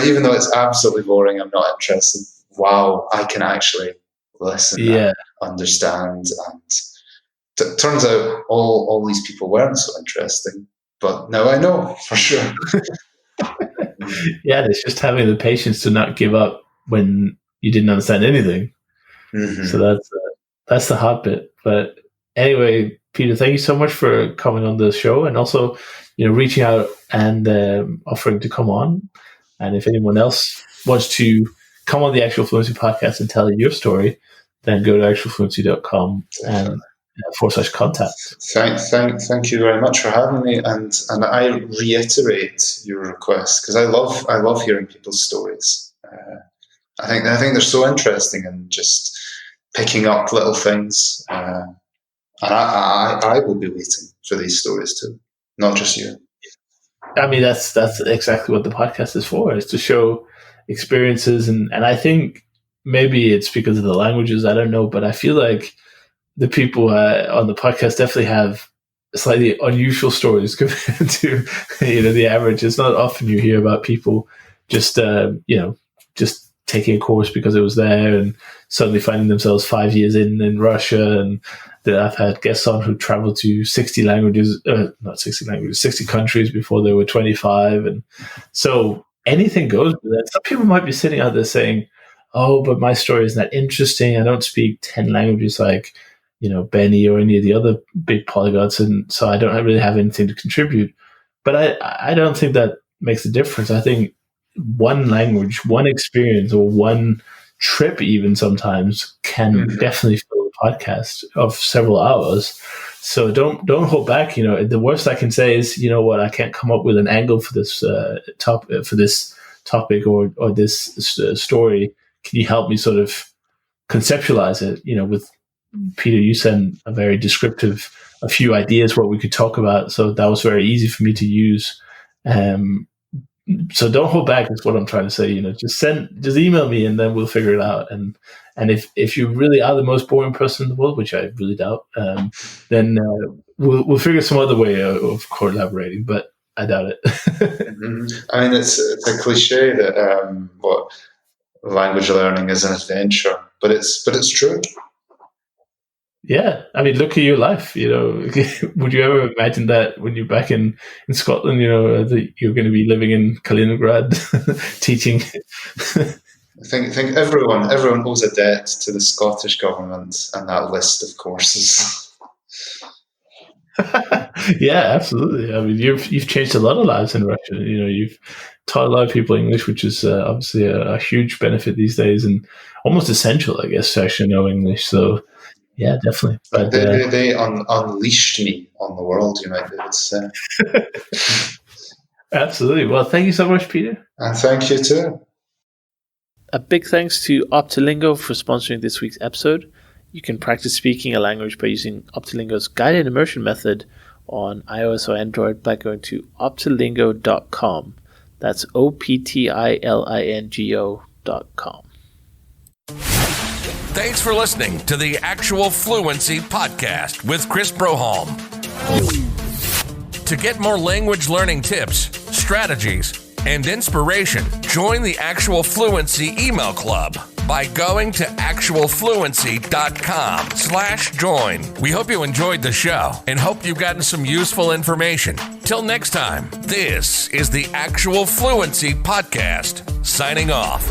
S3: even though it's absolutely boring, I'm not interested. Wow, I can actually listen, and understand, and turns out all these people weren't so interesting, but now I know for sure.
S2: Yeah, it's just having the patience to not give up when you didn't understand anything. So that's the hard bit. But anyway, Peter, thank you so much for coming on the show, and also reaching out and offering to come on. And if anyone else wants to come on the Actual Fluency podcast and tell your story, then go to actualfluency.com and /contact.
S3: Thank you very much for having me, and I reiterate your request because I love hearing people's stories. I think they're so interesting, and just picking up little things. And I will be waiting for these stories too, not just you.
S2: I mean, that's exactly what the podcast is for, is to show experiences. And I think maybe it's because of the languages, I don't know, but I feel like the people on the podcast definitely have slightly unusual stories compared to the average. It's not often you hear about people just taking a course because it was there and suddenly finding themselves 5 years in Russia. And I've had guests on who traveled to 60 countries before they were 25. And so anything goes with that. Some people might be sitting out there saying, oh, but my story is not interesting. I don't speak 10 languages like Benny or any of the other big polyglots, and so I don't really have anything to contribute. But I don't think that makes a difference. I think one language, one experience, or one trip even sometimes can definitely fill a podcast of several hours. So don't hold back. The worst I can say is, I can't come up with an angle for this topic or this story. Can you help me sort of conceptualize it? With Peter, you sent a very descriptive, a few ideas what we could talk about. So that was very easy for me to use. So don't hold back is what I'm trying to say. Just email me and then we'll figure it out. And if you really are the most boring person in the world, which I really doubt, then we'll figure some other way of collaborating, but I doubt it.
S3: I mean, it's a cliche that language learning is an adventure, but it's true.
S2: Yeah, I mean, look at your life. Would you ever imagine that when you're back in Scotland, that you're going to be living in Kaliningrad, teaching?
S3: I think everyone owes a debt to the Scottish government and that list of courses.
S2: Yeah, absolutely. I mean, you've changed a lot of lives in Russia. You've taught a lot of people English, which is obviously a huge benefit these days and almost essential, I guess, to actually know English. So. Yeah, definitely. But
S3: they unleashed me on the world, you might say.
S2: Absolutely. Well, thank you so much, Peter.
S3: And thank you too.
S2: A big thanks to Optilingo for sponsoring this week's episode. You can practice speaking a language by using Optilingo's guided immersion method on iOS or Android by going to optilingo.com. That's optilingo.com.
S1: Thanks for listening to the Actual Fluency Podcast with Chris Broholm. To get more language learning tips, strategies, and inspiration, join the Actual Fluency email club by going to actualfluency.com/join. We hope you enjoyed the show and hope you've gotten some useful information. Till next time, this is the Actual Fluency Podcast, signing off.